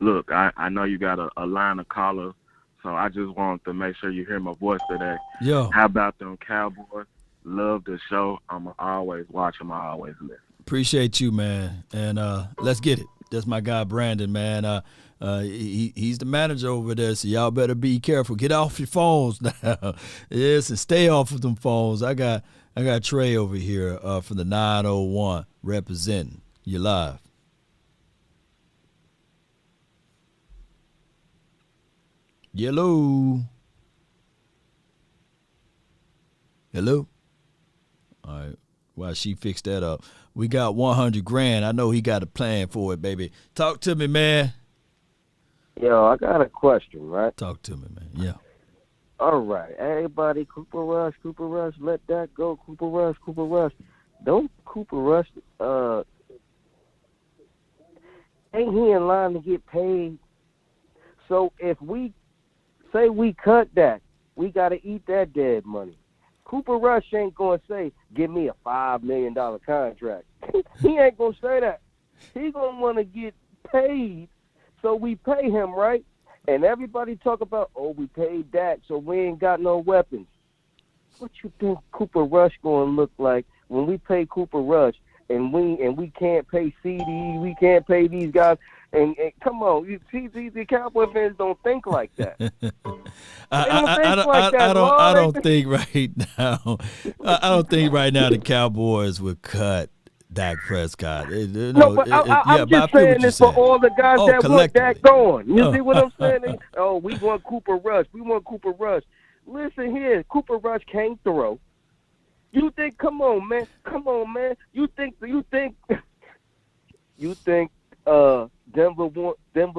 Look, I know you got a line of callers, so I just wanted to make sure you hear my voice today. Yo. How about them Cowboys? Love the show. I'm always watching. I always listen. Appreciate you, man. And let's get it. That's my guy, Brandon, man. He's the manager over there, so y'all better be careful. Get off your phones now. Yes, and stay off of them phones. I got Trey over here from the 901 representing. You live. Hello. Hello. All right. Well, she fixed that up. We got $100,000. I know he got a plan for it, baby. Talk to me, man. Yo, I got a question, right? Talk to me, man. Yeah. All right. Everybody, Cooper Rush, let that go. Cooper Rush. Don't Cooper Rush, ain't he in line to get paid? So if we say we cut that, we got to eat that dead money. Cooper Rush ain't going to say, give me a $5 million contract. He ain't going to say that. He going to want to get paid, so we pay him, right? And everybody talk about, we paid Dak, so we ain't got no weapons. What you think Cooper Rush going to look like when we pay Cooper Rush and we can't pay CD, we can't pay these guys? And come on, you see, the Cowboy fans don't think like that. I don't think right now. I don't think right now the Cowboys would cut Dak Prescott. I'm just saying this for all the guys that want Dak going. You see what I'm saying? We want Cooper Rush. Listen here, Cooper Rush can't throw. You think? Come on, man. You think? Denver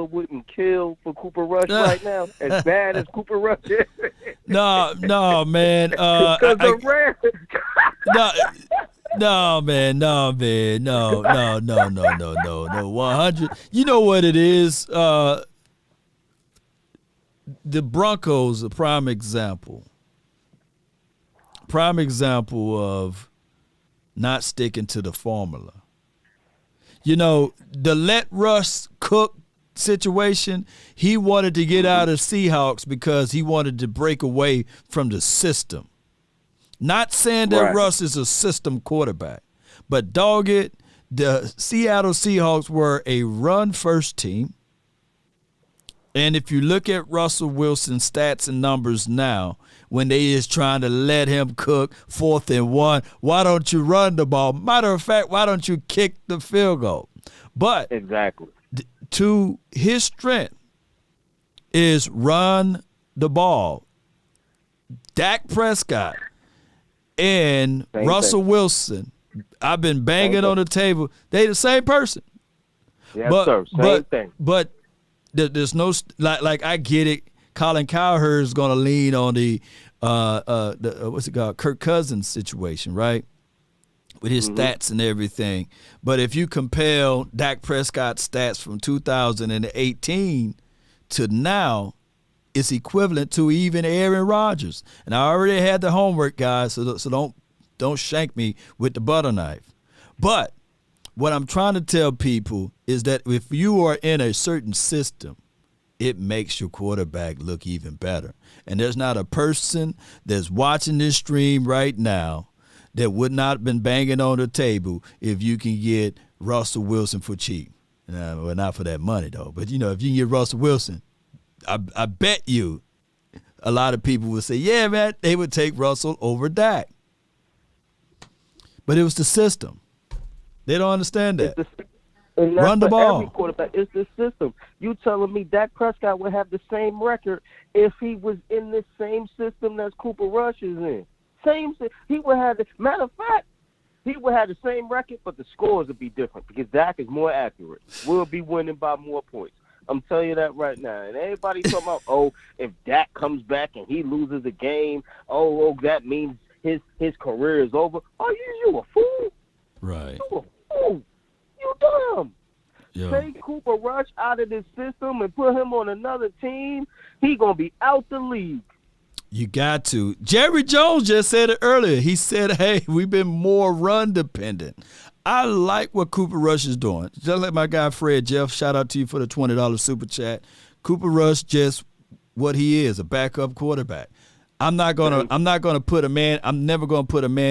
wouldn't kill for Cooper Rush right now, as bad as Cooper Rush is. No, man. No, man. No. 100. You know what it is? The Broncos, a prime example of not sticking to the formula. The let Russ cook situation, he wanted to get out of Seahawks because he wanted to break away from the system. Not saying that Russ is a system quarterback, but dog it, the Seattle Seahawks were a run-first team. And if you look at Russell Wilson's stats and numbers now, when they is trying to let him cook 4th and 1, why don't you run the ball? Matter of fact, why don't you kick the field goal? But exactly to his strength is run the ball. Dak Prescott and Russell Wilson, I've been banging on the table. They the same person. Yes, sir. Same thing. But there's no like I get it. Colin Cowherd is going to lean on the what's it called, Kirk Cousins situation, right? with his stats and everything. But if you compare Dak Prescott's stats from 2018 to now, it's equivalent to even Aaron Rodgers. And I already had the homework, guys, so don't shank me with the butter knife. But what I'm trying to tell people is that if you are in a certain system, it makes your quarterback look even better. And there's not a person that's watching this stream right now that would not have been banging on the table if you can get Russell Wilson for cheap. Well, not for that money, though. But, if you can get Russell Wilson, I bet you a lot of people would say, yeah, man, they would take Russell over Dak. But it was the system. They don't understand that. And that's Run the for ball. every quarterback. It's the system. You telling me Dak Prescott would have the same record if he was in the same system that Cooper Rush is in? He would have matter of fact, he would have the same record, but the scores would be different because Dak is more accurate. We'll be winning by more points. I'm telling you that right now. And everybody talking about, if Dak comes back and he loses a game, that means his career is over. You a fool? Right. You a fool. You dumb. Yeah. Take Cooper Rush out of this system and put him on another team, he going to be out the league. You got to. Jerry Jones just said it earlier. He said, hey, we've been more run dependent. I like what Cooper Rush is doing. Just like my guy Fred Jeff, shout out to you for the $20 super chat. Cooper Rush just what he is, a backup quarterback. I'm never gonna put a man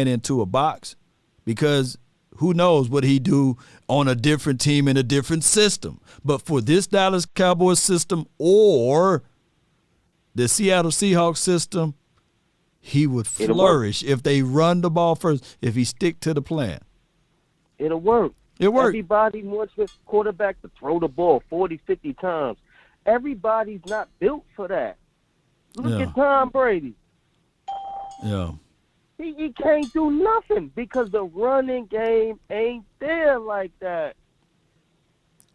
into a box because who knows what he do on a different team in a different system. But for this Dallas Cowboys system or the Seattle Seahawks system, he would flourish if they run the ball first, if he stick to the plan. It'll work. It works. Everybody wants the quarterback to throw the ball 40, 50 times. Everybody's not built for that. Look at Tom Brady. Yeah. He can't do nothing because the running game ain't there like that.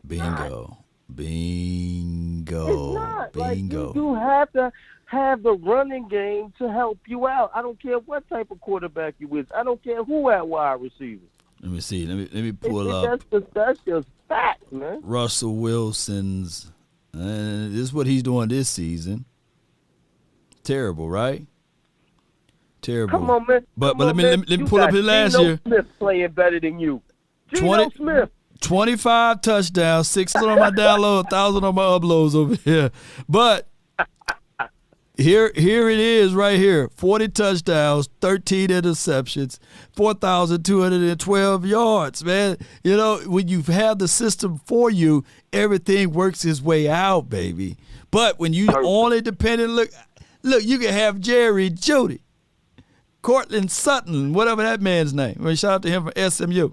Bingo. It's not. Like, you have to have the running game to help you out. I don't care what type of quarterback you is. I don't care who at wide receiver. Let me see. Let me pull up. That's just fact, man. Russell Wilson's. This is what he's doing this season. Terrible, right? Terrible. Come on, man. But let me pull up his last year. Smith playing better than you. Geno Smith. 25 touchdowns, 600 on my download, 1,000 on my uploads over here. But here it is right here. 40 touchdowns, 13 interceptions, 4,212 yards, man. When you have the system for you, everything works its way out, baby. But when you only dependent, look, you can have Jerry Jeudy, Cortland Sutton, whatever that man's name. Shout out to him from SMU.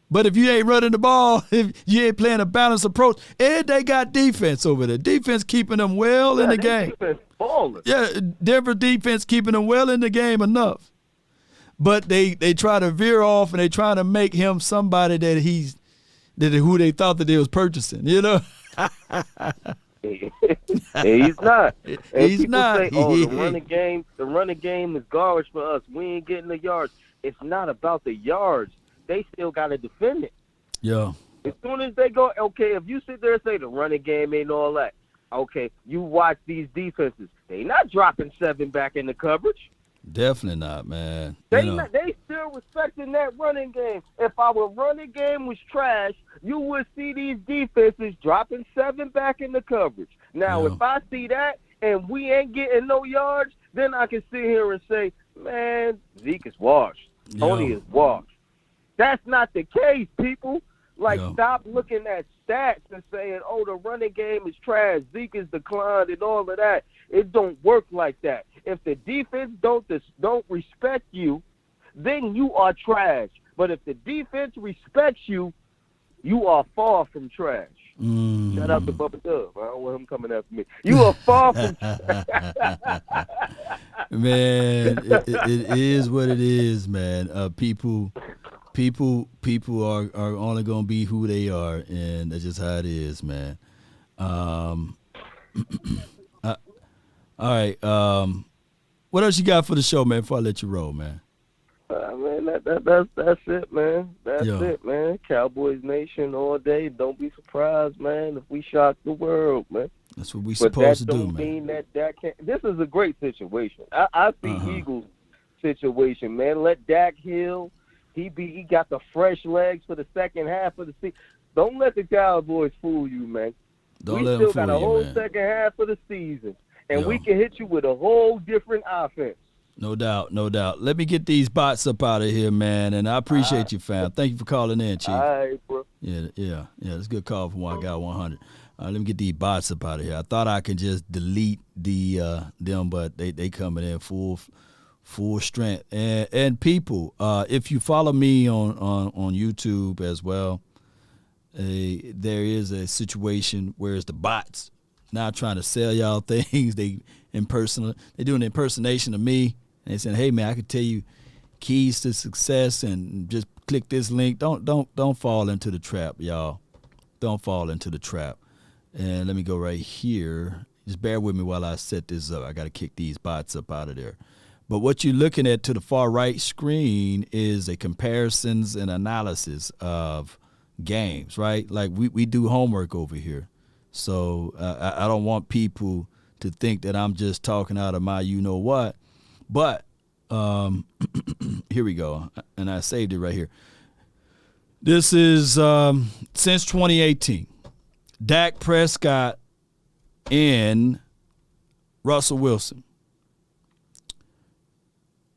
But if you ain't running the ball, if you ain't playing a balanced approach, and they got defense over there. Defense keeping them well in the game. Defense balling. Yeah, Denver defense keeping them well in the game enough. But they try to veer off and they try to make him somebody that who they thought that they was purchasing, He's not. He's not. Say, the running game is garbage for us. We ain't getting the yards. It's not about the yards. They still got to defend it. Yeah. As soon as they go, okay, if you sit there and say the running game ain't all that, okay, you watch these defenses. They not dropping 7 back in the coverage. Definitely not, man. They still respecting that running game. If our running game was trash, you would see these defenses dropping 7 back in the coverage. Now, if I see that and we ain't getting no yards, then I can sit here and say, man, Zeke is washed. Tony is washed. That's not the case, people. Stop looking at stats and saying, the running game is trash, Zeke is declined and all of that. It don't work like that. If the defense don't respect you, then you are trash. But if the defense respects you, you are far from trash. Shout out to Bubba Dub. I don't want him coming after me. You are far from trash. Man, it is what it is, man. People are only gonna be who they are, and that's just how it is, man. All right. What else you got for the show, man? Before I let you roll, man. Man, that's it, man. That's it, man. Cowboys Nation all day. Don't be surprised, man, if we shock the world, man. That's what we supposed to do, man. But that don't mean that can't. This is a great situation. I see Eagles situation, man. Let Dak heal. He got the fresh legs for the second half of the season. Don't let the Cowboys fool you, man. Don't we let still them got a fool whole you, man. second half of the season, and we can hit you with a whole different offense. No doubt, no doubt. Let me get these bots up out of here, man, and I appreciate you, fam. Thank you for calling in, Chief. All right, bro. Yeah. It's a good call from one guy 100. Let me get these bots up out of here. I thought I could just delete them, but they coming in full strength. And people, if you follow me on YouTube as well, there is a situation where it's the bots now trying to sell y'all things. They're doing an impersonation of me. And they saying, hey man, I can tell you keys to success and just click this link. Don't fall into the trap, y'all. Don't fall into the trap. And let me go right here. Just bear with me while I set this up. I got to kick these bots up out of there. But what you're looking at to the far right screen is a comparisons and analysis of games, right? Like we do homework over here. So I don't want people to think that I'm just talking out of my you-know-what. But here we go. And I saved it right here. This is since 2018. Dak Prescott and Russell Wilson.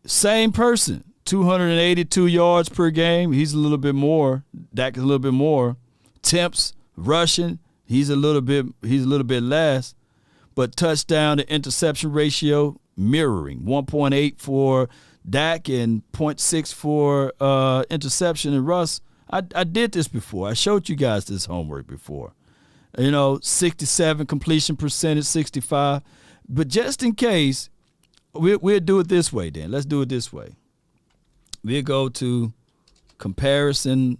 Same person, 282 yards per game. He's a little bit more. Dak is a little bit more. Attempts, rushing, he's a little bit less. But touchdown to interception ratio mirroring, 1.8 for Dak and 0.6 for interception. And Russ, I did this before. I showed you guys this homework before. 67 completion percentage, 65. But just in case, we'll do it this way then. Let's do it this way. We'll go to comparison,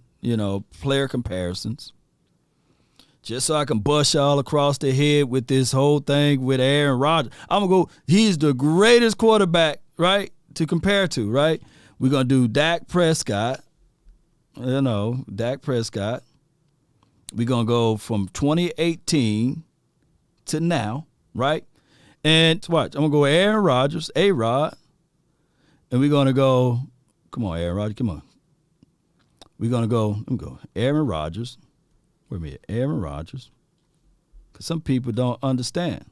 player comparisons. Just so I can bust y'all across the head with this whole thing with Aaron Rodgers. I'm going to go, he's the greatest quarterback, right, to compare to, right? We're going to do Dak Prescott. Dak Prescott. We're going to go from 2018 to now, right? And watch, I'm going to go Aaron Rodgers, A-Rod. And we're going to go, come on, Aaron Rodgers, come on. We're going to go Aaron Rodgers. Wait a minute, Aaron Rodgers. Because some people don't understand.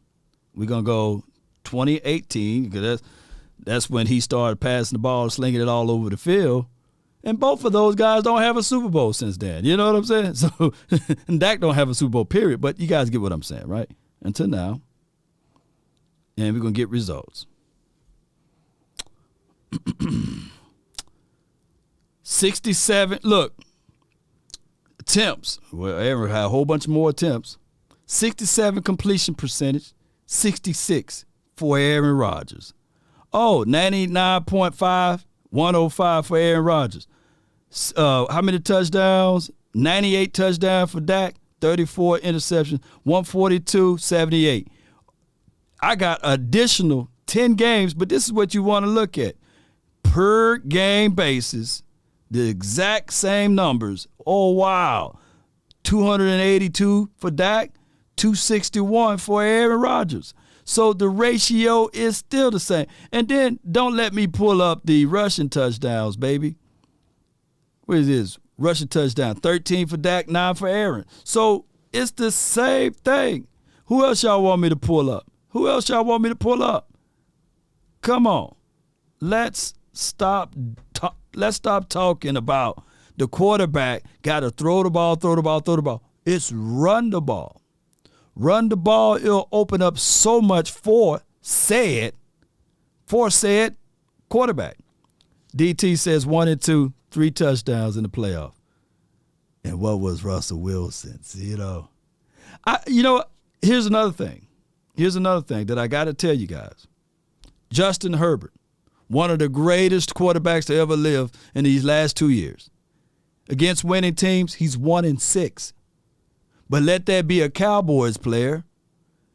We're going to go 2018, because that's when he started passing the ball, slinging it all over the field. And both of those guys don't have a Super Bowl since then. You know what I'm saying? So, and Dak don't have a Super Bowl, period. But you guys get what I'm saying, right? Until now. And we're going to get results. 67, look. Attempts. Well, Aaron had a whole bunch more attempts. 67 completion percentage, 66 for Aaron Rodgers. 99.5, 105 for Aaron Rodgers. How many touchdowns? 98 touchdowns for Dak, 34 interceptions, 142, 78. I got additional 10 games, but this is what you want to look at. Per game basis, the exact same numbers. Oh, wow. 282 for Dak, 261 for Aaron Rodgers. So the ratio is still the same. And then don't let me pull up the rushing touchdowns, baby. What is this? Rushing touchdown, 13 for Dak, 9 for Aaron. So it's the same thing. Who else y'all want me to pull up? Come on. Let's stop talking about the quarterback got to throw the ball. It's run the ball. Run the ball, it'll open up so much for said quarterback. DT says 1 and 2, 3 touchdowns in the playoff. And what was Russell Wilson's, here's another thing. That I got to tell you guys. Justin Herbert, one of the greatest quarterbacks to ever live in these last 2 years. Against winning teams, he's 1 and 6. But let that be a Cowboys player,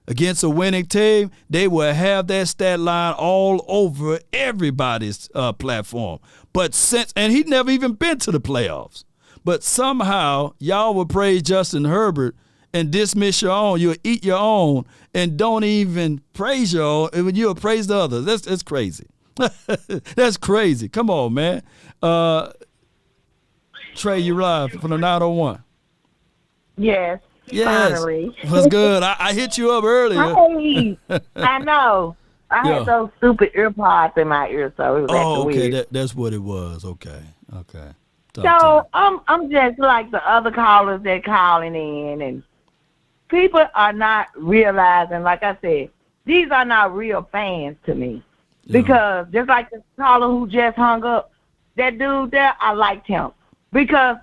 against a winning team, they will have that stat line all over everybody's platform. But and he'd never even been to the playoffs. But somehow y'all will praise Justin Herbert and dismiss your own. You'll eat your own and don't even praise your own, and when you'll praise the others. That's crazy. That's crazy. Come on, man. Trey, you live from the 901. Yes. Finally. What's good? I hit you up earlier. Hey, I know. I had those stupid ear pods in my ear, so it was acting weird. That's what it was. Okay. So I'm just like the other callers that calling in, and people are not realizing, like I said, these are not real fans to me. Because just like the caller who just hung up, that dude there, I liked him. Because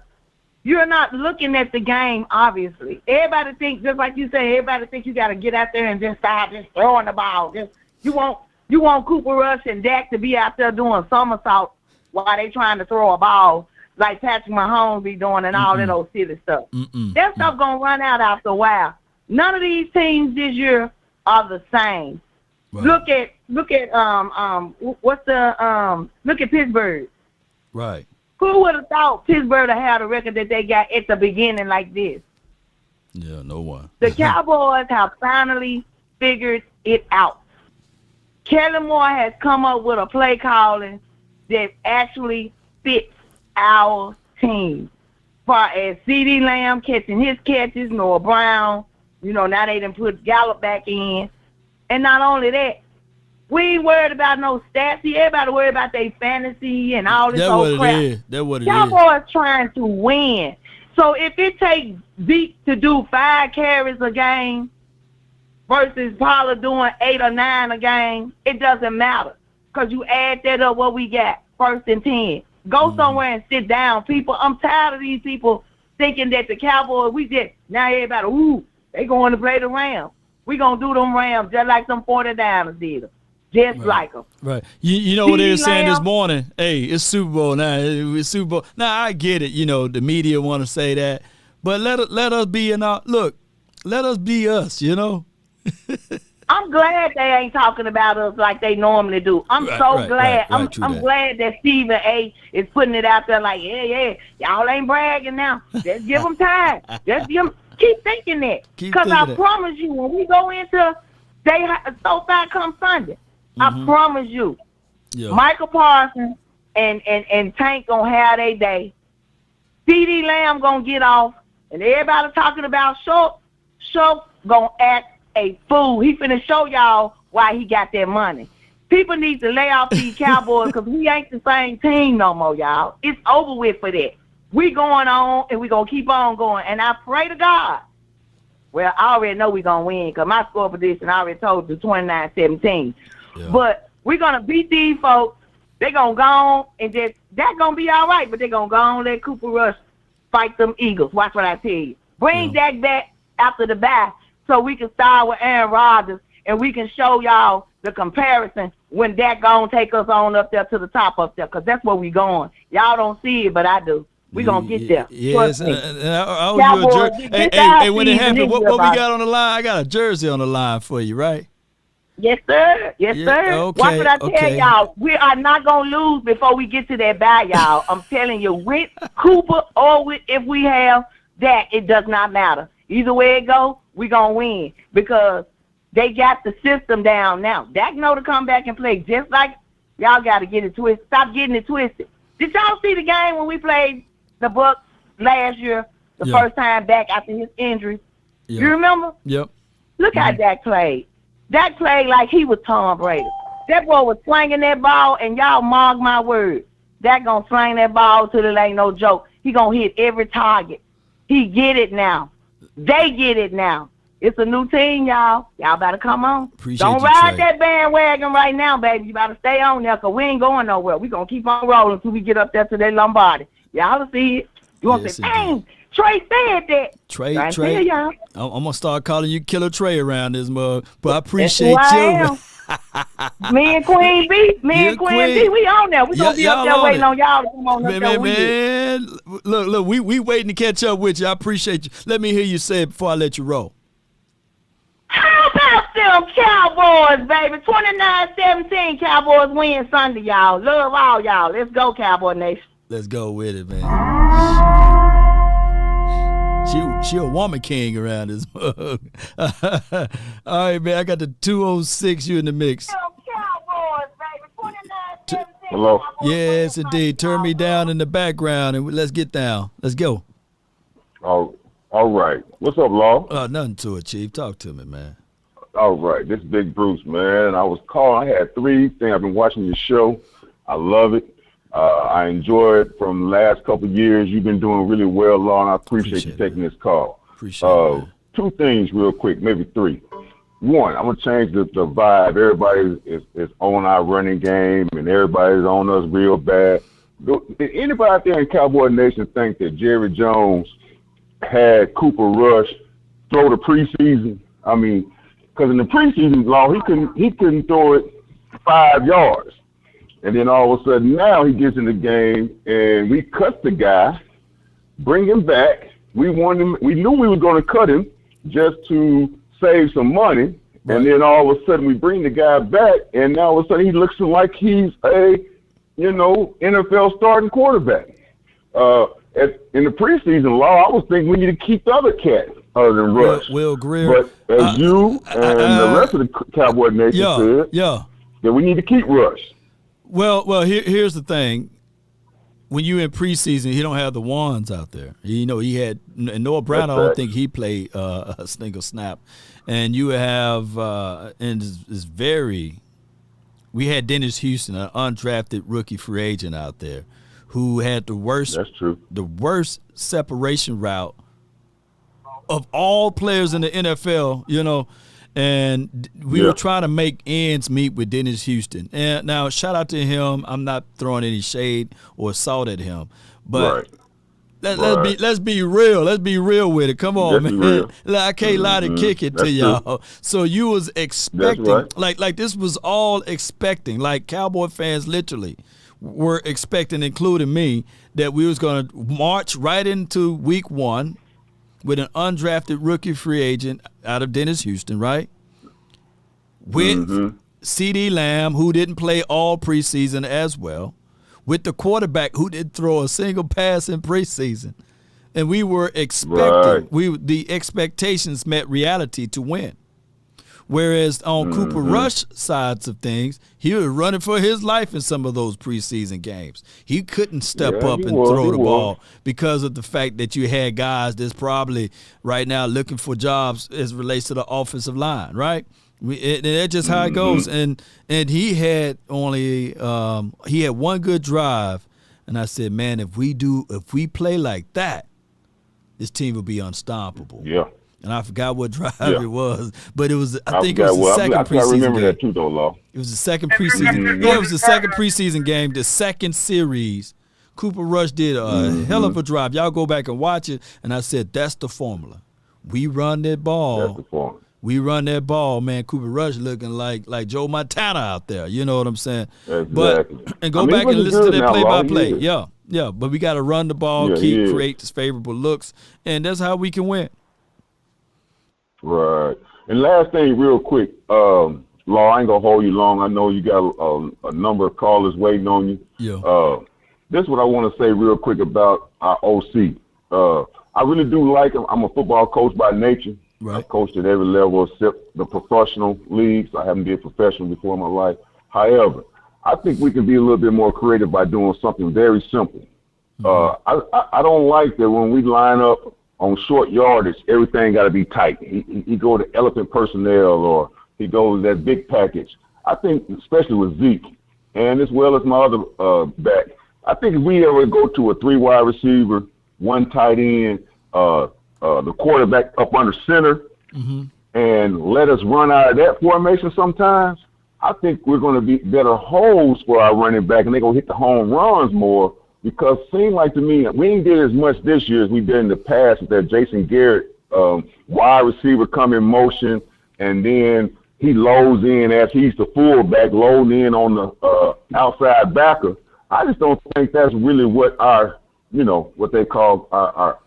you're not looking at the game, obviously. Everybody thinks, just like you say, everybody thinks you got to get out there and just start just throwing the ball. You want Cooper Rush and Dak to be out there doing somersaults while they trying to throw a ball like Patrick Mahomes be doing and all that old silly stuff. That stuff going to run out after a while. None of these teams this year are the same. Right. Look at Pittsburgh. Right. Who would have thought Pittsburgh would have a record that they got at the beginning like this? Yeah, no one. The Cowboys have finally figured it out. Kellen Moore has come up with a play calling that actually fits our team. As far as CeeDee Lamb catching his catches, Noah Brown, now they done put Gallup back in. And not only that, we ain't worried about no stats. Everybody worried about their fantasy and all this old crap. That's what it is. Cowboys trying to win. So if it takes Zeke to do 5 carries a game versus Pollard doing 8 or 9 a game, it doesn't matter. Because you add that up what we got, 1st and 10. Go somewhere and sit down, people. I'm tired of these people thinking that the Cowboys, now everybody, they going to play the Rams. We going to do them Rams just like them 49ers did them. Just like them. Right. You know what they were saying this morning? Hey, it's Super Bowl now. It's Super Bowl. Now, I get it. The media want to say that. But let us be let us be us, I'm glad they ain't talking about us like they normally do. I'm glad. I'm glad that Stephen A. is putting it out there like, yeah, y'all ain't bragging now. Just give them time. Keep thinking that. Because I promise you, when we go into SoFi come Sunday, I promise you, Michael Parsons and Tank gonna have their day. CeeDee Lamb gonna get off, and everybody talking about Schultz gonna act a fool. He finna show y'all why he got that money. People need to lay off these Cowboys because we ain't the same team no more, y'all. It's over with for that. We going on, and we gonna keep on going. And I pray to God. Well, I already know we gonna win because my score prediction I already told you 29-17. Yeah. But we're going to beat these folks. They're going to go on and that's going to be all right, but they're going to go on and let Cooper Rush fight them Eagles. Watch what I tell you. Bring Dak back after the bye so we can start with Aaron Rodgers and we can show y'all the comparison when Dak going to take us on up there to the top up there because that's where we going. Y'all don't see it, but I do. We going to get there. Yes. Hey, when it happened, what we got on the line? I got a jersey on the line for you, right? Yes, sir. Yes, sir. Okay, Watch what I tell y'all. We are not going to lose before we get to that bye, y'all. I'm telling you, with Cooper or if we have that, it does not matter. Either way it go, we going to win because they got the system down now. Dak know to come back and play just like y'all got to get it twisted. Stop getting it twisted. Did y'all see the game when we played the Bucs last year, the first time back after his injury? You remember? Yep. Look how Dak played. Dak played like he was Tom Brady. That boy was slinging that ball, and y'all mark my words. Dak gonna sling that ball till it ain't no joke. He gonna hit every target. He get it now. They get it now. It's a new team, y'all. Y'all better come on. Don't ride that bandwagon right now, baby. You better stay on there because we ain't going nowhere. We gonna keep on rolling until we get up there to that Lombardi. Y'all will see it. You want to say, dang, Trey said that. Trey. I'm going to start calling you Killer Trey around this mug. But I appreciate you. Me and Queen B, we on there. We going to be up there waiting on y'all to come on up there with us. Look, we waiting to catch up with you. I appreciate you. Let me hear you say it before I let you roll. How about them Cowboys, baby. 29-17, Cowboys win Sunday, y'all. Love all y'all. Let's go, Cowboy Nation. Let's go with it, man. She a woman king around this mug. All right, man. I got the 206. You in the mix. Cowboys, baby. 29-17. Hello. Yes, indeed. Turn me down in the background and let's get down. Let's go. All right. What's up, Law? Nothing to it, Chief. Talk to me, man. All right. This is Big Bruce, man. I was calling. I had 3 things. I've been watching your show. I love it. I enjoy it from the last couple of years. You've been doing really well, Law, and I appreciate you taking this call. Appreciate it. 2 things real quick, maybe 3. 1, I'm going to change the vibe. Everybody is on our running game, and everybody's on us real bad. Did anybody out there in Cowboy Nation think that Jerry Jones had Cooper Rush throw the preseason? I mean, because in the preseason, Law, he couldn't throw it 5 yards. And then all of a sudden now he gets in the game and we cut the guy, bring him back. We wanted him. We knew we were going to cut him just to save some money. Right. And then all of a sudden we bring the guy back, and now all of a sudden he looks like he's a, NFL starting quarterback. In the preseason, Law, I was thinking we need to keep the other cat other than Rush. Will Greer. But as you and the rest of the Cowboy Nation said, that we need to keep Rush. Well, here's the thing. When you in preseason, he don't have the ones out there. He had and Noah Brown. I don't think he played a single snap. And you have we had Dennis Houston, an undrafted rookie free agent out there, who had the worst. That's true. The worst separation route of all players in the NFL. And we were trying to make ends meet with Dennis Houston. And now, shout out to him. I'm not throwing any shade or salt at him, but let's be real. Let's be real with it. Come on, man. I can't lie to kick it to y'all. True. So you was expecting, like this was all expecting, like Cowboy fans literally were expecting, including me, that we was going to march right into week 1 with an undrafted rookie free agent out of Dennis Houston, right? With C.D. Lamb, who didn't play all preseason as well, with the quarterback who didn't throw a single pass in preseason. And we were expecting, the expectations met reality to win. Whereas on Cooper Rush sides of things, he was running for his life in some of those preseason games. He couldn't step up and throw the ball because of the fact that you had guys that's probably right now looking for jobs as it relates to the offensive line, right? And that's just how it goes. And he had only he had one good drive, and I said, man, if we play like that, this team will be unstoppable. Yeah. And I forgot what drive it was, but it was. I think it was the second preseason game. I remember that too, though, Law. It was the second preseason. Yeah, it was the second preseason game, the second series. Cooper Rush did a hell of a drive. Y'all go back and watch it, and I said that's the formula. We run that ball. That's the formula. We run that ball, man. Cooper Rush looking like Joe Montana out there. You know what I'm saying? Exactly. But and go back and listen to that play-by-play. Yeah. But we got to run the ball, create these favorable looks, and that's how we can win. Right. And last thing, real quick, Law, I ain't gonna hold you long. I know you got a number of callers waiting on you. Yeah. This is what I want to say real quick about our OC. I really do like him. I'm a football coach by nature. Right. I've coached at every level except the professional leagues. I haven't been professional before in my life. However, I think we can be a little bit more creative by doing something very simple. I don't like that when we line up on short yardage, everything got to be tight. He go to elephant personnel or he goes that big package. I think, especially with Zeke, and as well as my other back, I think if we ever go to a 3 wide receiver, 1 tight end, the quarterback up under center, and let us run out of that formation sometimes, I think we're going to be better holes for our running back, and they're going to hit the home runs more. Because it seemed like to me, we ain't did as much this year as we did in the past with that Jason Garrett wide receiver come in motion, and then he loads in as he's the fullback, loading in on the outside backer. I just don't think that's really what our, what they call our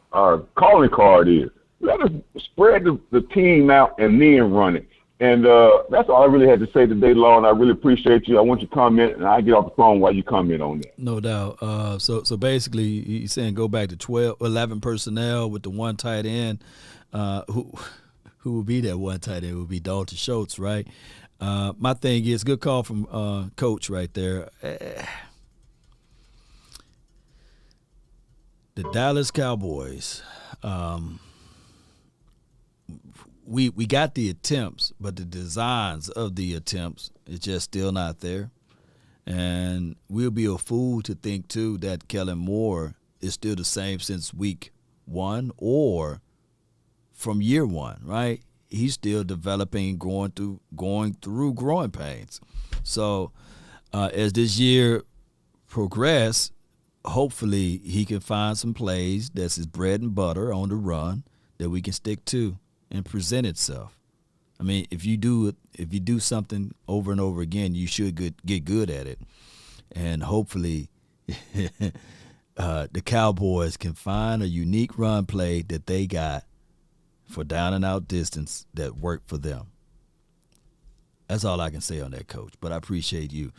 calling card is. Let us spread the team out and then run it. And that's all I really had to say today, Law, and I really appreciate you. I want you to comment, and I'll get off the phone while you comment on that. No doubt. So basically, he's saying go back to 11 personnel with the one tight end. Who will be that one tight end? Will be Dalton Schultz, right? My thing is, good call from Coach right there. The Dallas Cowboys. We got the attempts, but the designs of the attempts is just still not there. And we'll be a fool to think, too, that Kellen Moore is still the same since week 1 or from year 1, right? He's still developing, going through growing pains. So as this year progresses, hopefully he can find some plays that's his bread and butter on the run that we can stick to and present itself. I mean, if you do something over and over again, you should get good at it. And hopefully the Cowboys can find a unique run play that they got for down and out distance that worked for them. That's all I can say on that, Coach. But I appreciate you.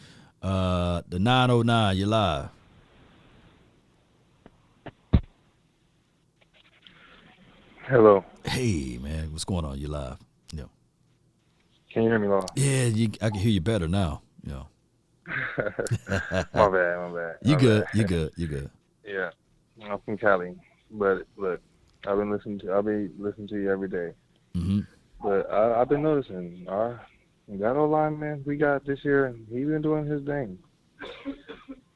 The 909, you're live. Hello. Hey, man. What's going on? You live. Yeah. Can you hear me, Law? Yeah, I can hear you better now. Yeah. My bad. You good. Yeah. I'm from Cali. But look, I've been listening to you every day. Mm-hmm. But I've been noticing that O-line, man, we got this year, he been doing his thing.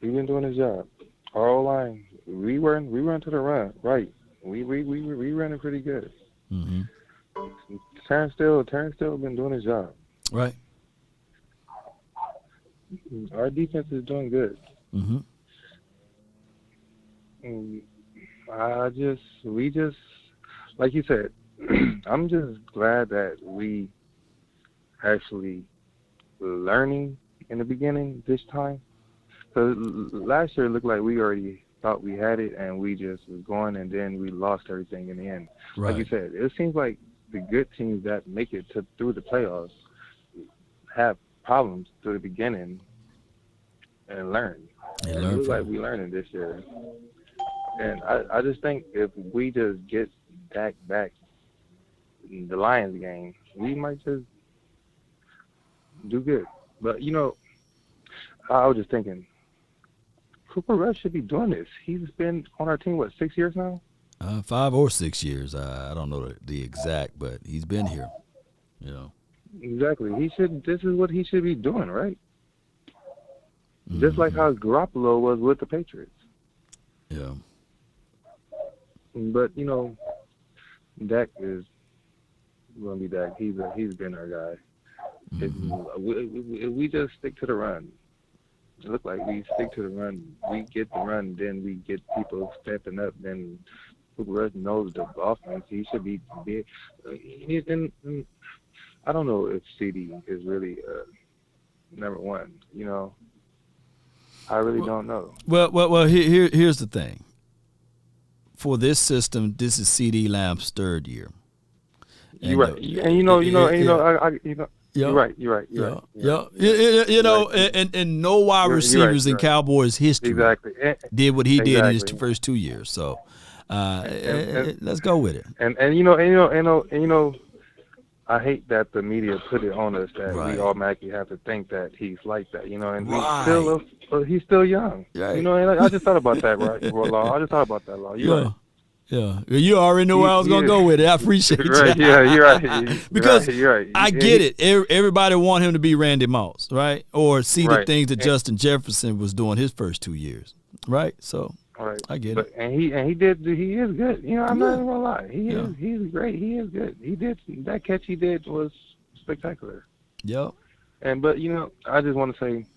He been doing his job. Our O-line, we run to the run, right. We running pretty good. Mm-hmm. Terrence Steele been doing his job. Right. Our defense is doing good. Mm-hmm. We just, like you said, I'm just glad that we actually learning in the beginning this time. Because last year it looked like we already thought we had it and we just was going and then we lost everything in the end. Right. Like you said, it seems like the good teams that make it through the playoffs have problems through the beginning and learn. It looks like we learning this year. And I just think if we just get Dak back in the Lions game, we might just do good. But, I was just thinking, Cooper Rush should be doing this. He's been on our team, 6 years now? 5 or 6 years. I don't know the exact, but he's been here. Exactly. This is what he should be doing, right? Mm-hmm. Just like how Garoppolo was with the Patriots. Yeah. But Dak is going to be Dak. He's been our guy. Mm-hmm. We just stick to the run. It looks like we stick to the run. We get the run, then we get people stepping up. Then Cooper Rush knows the offense. He should be big. And I don't know if CD is really number one. I really don't know. Well. Here's the thing. For this system, this is CD Lamb's 3rd year. You're right. And You're right. And no wide receivers in Cowboys history did what he did in his first 2 years. So let's go with it. And I hate that the media put it on us that we automatically have to think that he's like that. And he's still young. Right. And I just thought about that, Law. I just thought about that, Law. Yeah, you already know where I was going to go with it. I appreciate it. Right, yeah, you're right. Because you're right. I get it. Everybody want him to be Randy Moss, right? Or see the things that Justin Jefferson was doing his first 2 years, right? So I get it. And he is good. I'm not even going to lie. He's great. He is good. He did that catch he did was spectacular. Yep. But I just want to say,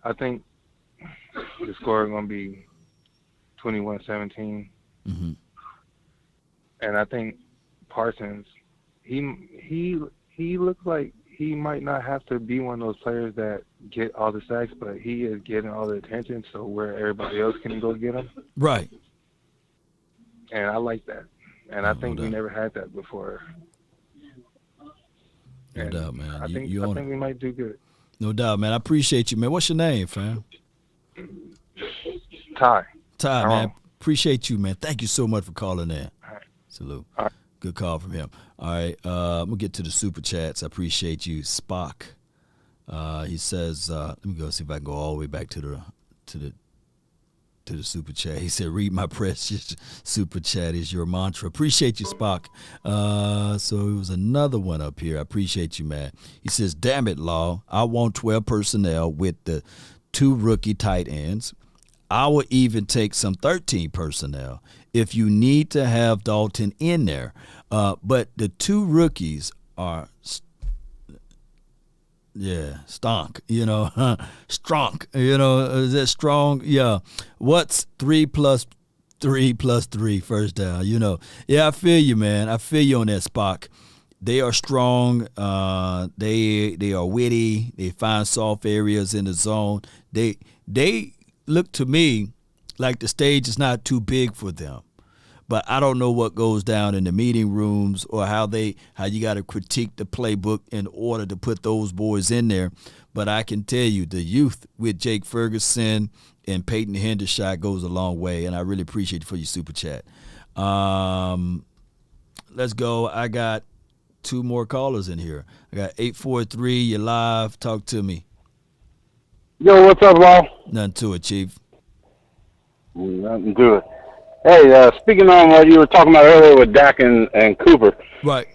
I think the score is going to be 21-17. Mm-hmm. And I think Parsons, he looks like he might not have to be one of those players that get all the sacks, but he is getting all the attention, so where everybody else can go get him. Right. And I like that. And I think we never had that before. No doubt, man. I think we might do good. No doubt, man. I appreciate you, man. What's your name, fam? Ty, man. Appreciate you, man. Thank you so much for calling in. All right. Salute. All right. Good call from him. All right, I'm going to get to the super chats. I appreciate you. Spock. He says, let me go see if I can go all the way back to the super chat. He said, read my precious super chat is your mantra. Appreciate you, Spock. So it was another one up here. I appreciate you, man. He says, damn it, Law. I want 12 personnel with the 2 rookie tight ends. I would even take some 13 personnel if you need to have Dalton in there. But the 2 rookies are stonk, strong, is that strong? Yeah. What's 3 plus 3 plus 3 first down, Yeah, I feel you, man. I feel you on that, Spock. They are strong. They are witty. They find soft areas in the zone. They look to me like the stage is not too big for them. But I don't know what goes down in the meeting rooms or how you got to critique the playbook in order to put those boys in there. But I can tell you the youth with Jake Ferguson and Peyton Hendershot goes a long way, and I really appreciate you for your super chat. Let's go. I got 2 more callers in here. I got 843. You're live. Talk to me. Yo, what's up, Law? Nothing to it, Chief. Nothing to it. Hey, speaking on what you were talking about earlier with Dak and Cooper, right?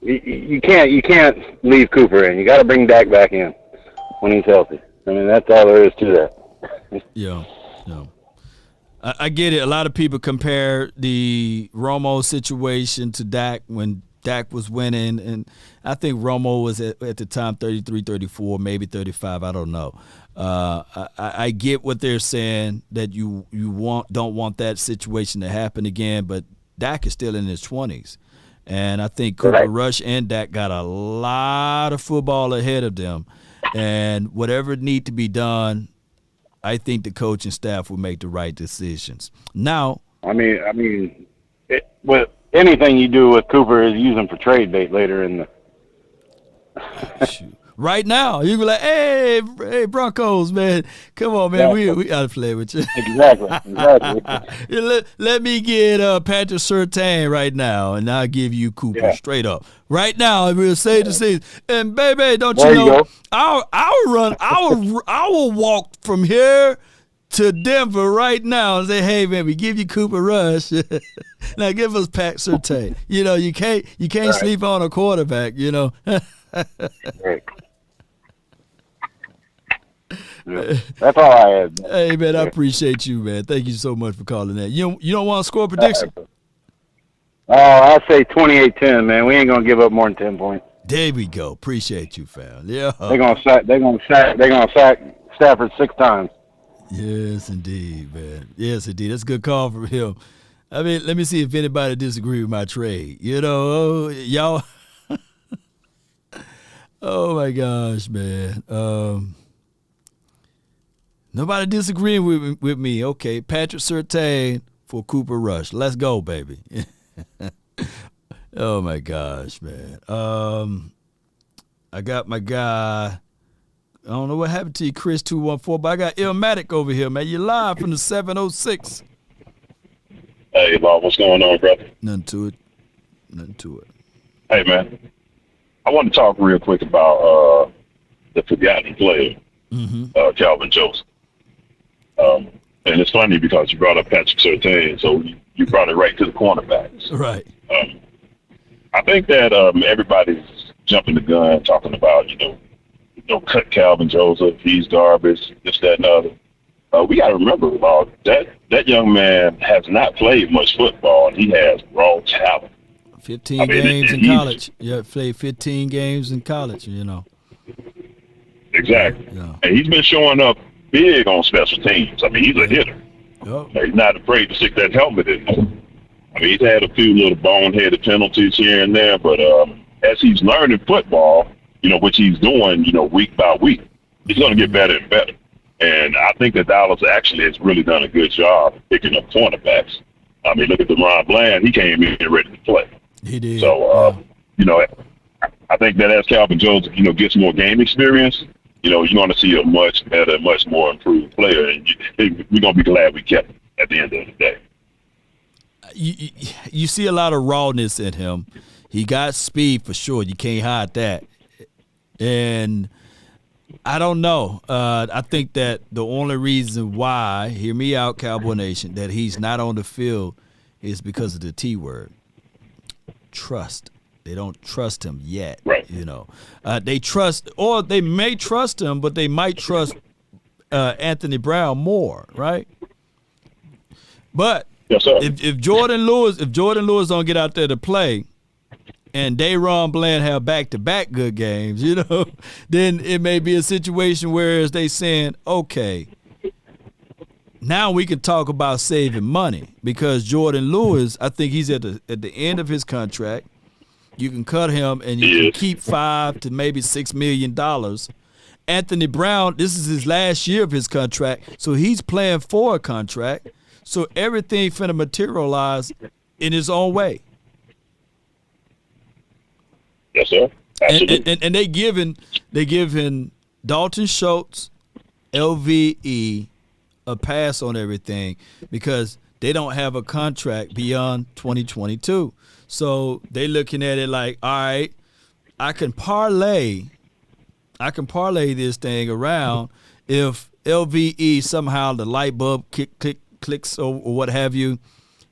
You can't leave Cooper in. You got to bring Dak back in when he's healthy. I mean, that's all there is to that. Yeah. I get it. A lot of people compare the Romo situation to Dak when Dak was winning, and I think Romo was at the time 33, 34, maybe 35. I don't know. I get what they're saying, that you don't want that situation to happen again, but Dak is still in his 20s. And I think Cooper Rush and Dak got a lot of football ahead of them. And whatever need to be done, I think the coaching staff will make the right decisions. Now, I mean, anything you do with Cooper is use him for trade bait later in the. Shoot. Right now, you be like, hey, Broncos, man, come on, man, we gotta play with you. Exactly. let me get Patrick Surtain right now, and I'll give you Cooper straight up. Right now, we'll say the season. And baby, don't you know, I will walk from here to Denver right now and say, hey, man, we give you Cooper Rush. Now give us Pat Surtain. You can't sleep on a quarterback. Right. Yeah, that's all I had. Hey, man, I appreciate you, man. Thank you so much for calling that. You don't want to score a prediction? I say 28-10, man. We ain't gonna give up more than 10 points. There we go. Appreciate you, fam. Yeah. They're gonna sack Stafford 6 times. Yes, indeed, man. Yes, indeed. That's a good call from him. I mean, let me see if anybody disagree with my trade. Y'all. Oh my gosh, man. Nobody disagreeing with me. Okay, Patrick Surtain for Cooper Rush. Let's go, baby. Oh my gosh, man. I got my guy. I don't know what happened to you, Chris 214, but I got Illmatic over here, man. You live from the 706. Hey, Bob, what's going on, brother? Nothing to it. Hey, man. I want to talk real quick about the forgotten player, Calvin Joseph. And it's funny because you brought up Patrick Surtain, so you brought it right to the cornerbacks. Right. I think that everybody's jumping the gun talking about, cut Calvin Joseph, he's garbage, this, that, and other. We got to remember, that young man has not played much football, and he has raw talent. 15 games in college. Yeah, played 15 games in college, Exactly. Yeah. And he's been showing up big on special teams. I mean, he's a hitter. Yep. He's not afraid to stick that helmet in. I mean, he's had a few little boneheaded penalties here and there, but as he's learning football, which he's doing, week by week, he's going to get better and better. And I think that Dallas actually has really done a good job picking up cornerbacks. I mean, look at DeMond Bland. He came in ready to play. He did. So, I I think that as Calvin Jones, gets more game experience, you're going to see a much better, much more improved player, and we're going to be glad we kept him at the end of the day. You see a lot of rawness in him. He got speed for sure. You can't hide that. And I don't know. I think that the only reason why, hear me out, Cowboy Nation, that he's not on the field is because of the T word. Trust. They don't trust him yet. Right. They trust, or they may trust him, but they might trust Anthony Brown more, right? But yes, sir. If Jordan Lewis don't get out there to play, and Dayron Bland have back-to-back good games, then it may be a situation where they saying, okay, now we can talk about saving money, because Jordan Lewis, I think he's at the end of his contract. You can cut him and you can keep $5 to maybe $6 million. Anthony Brown, this is his last year of his contract, so he's playing for a contract. So everything finna materialize in his own way. Yes, sir. Absolutely. And they giving Dalton Schultz, LVE, a pass on everything because they don't have a contract beyond 2022. So they looking at it like, all right, I can parlay this thing around if LVE somehow the light bulb clicks or what have you,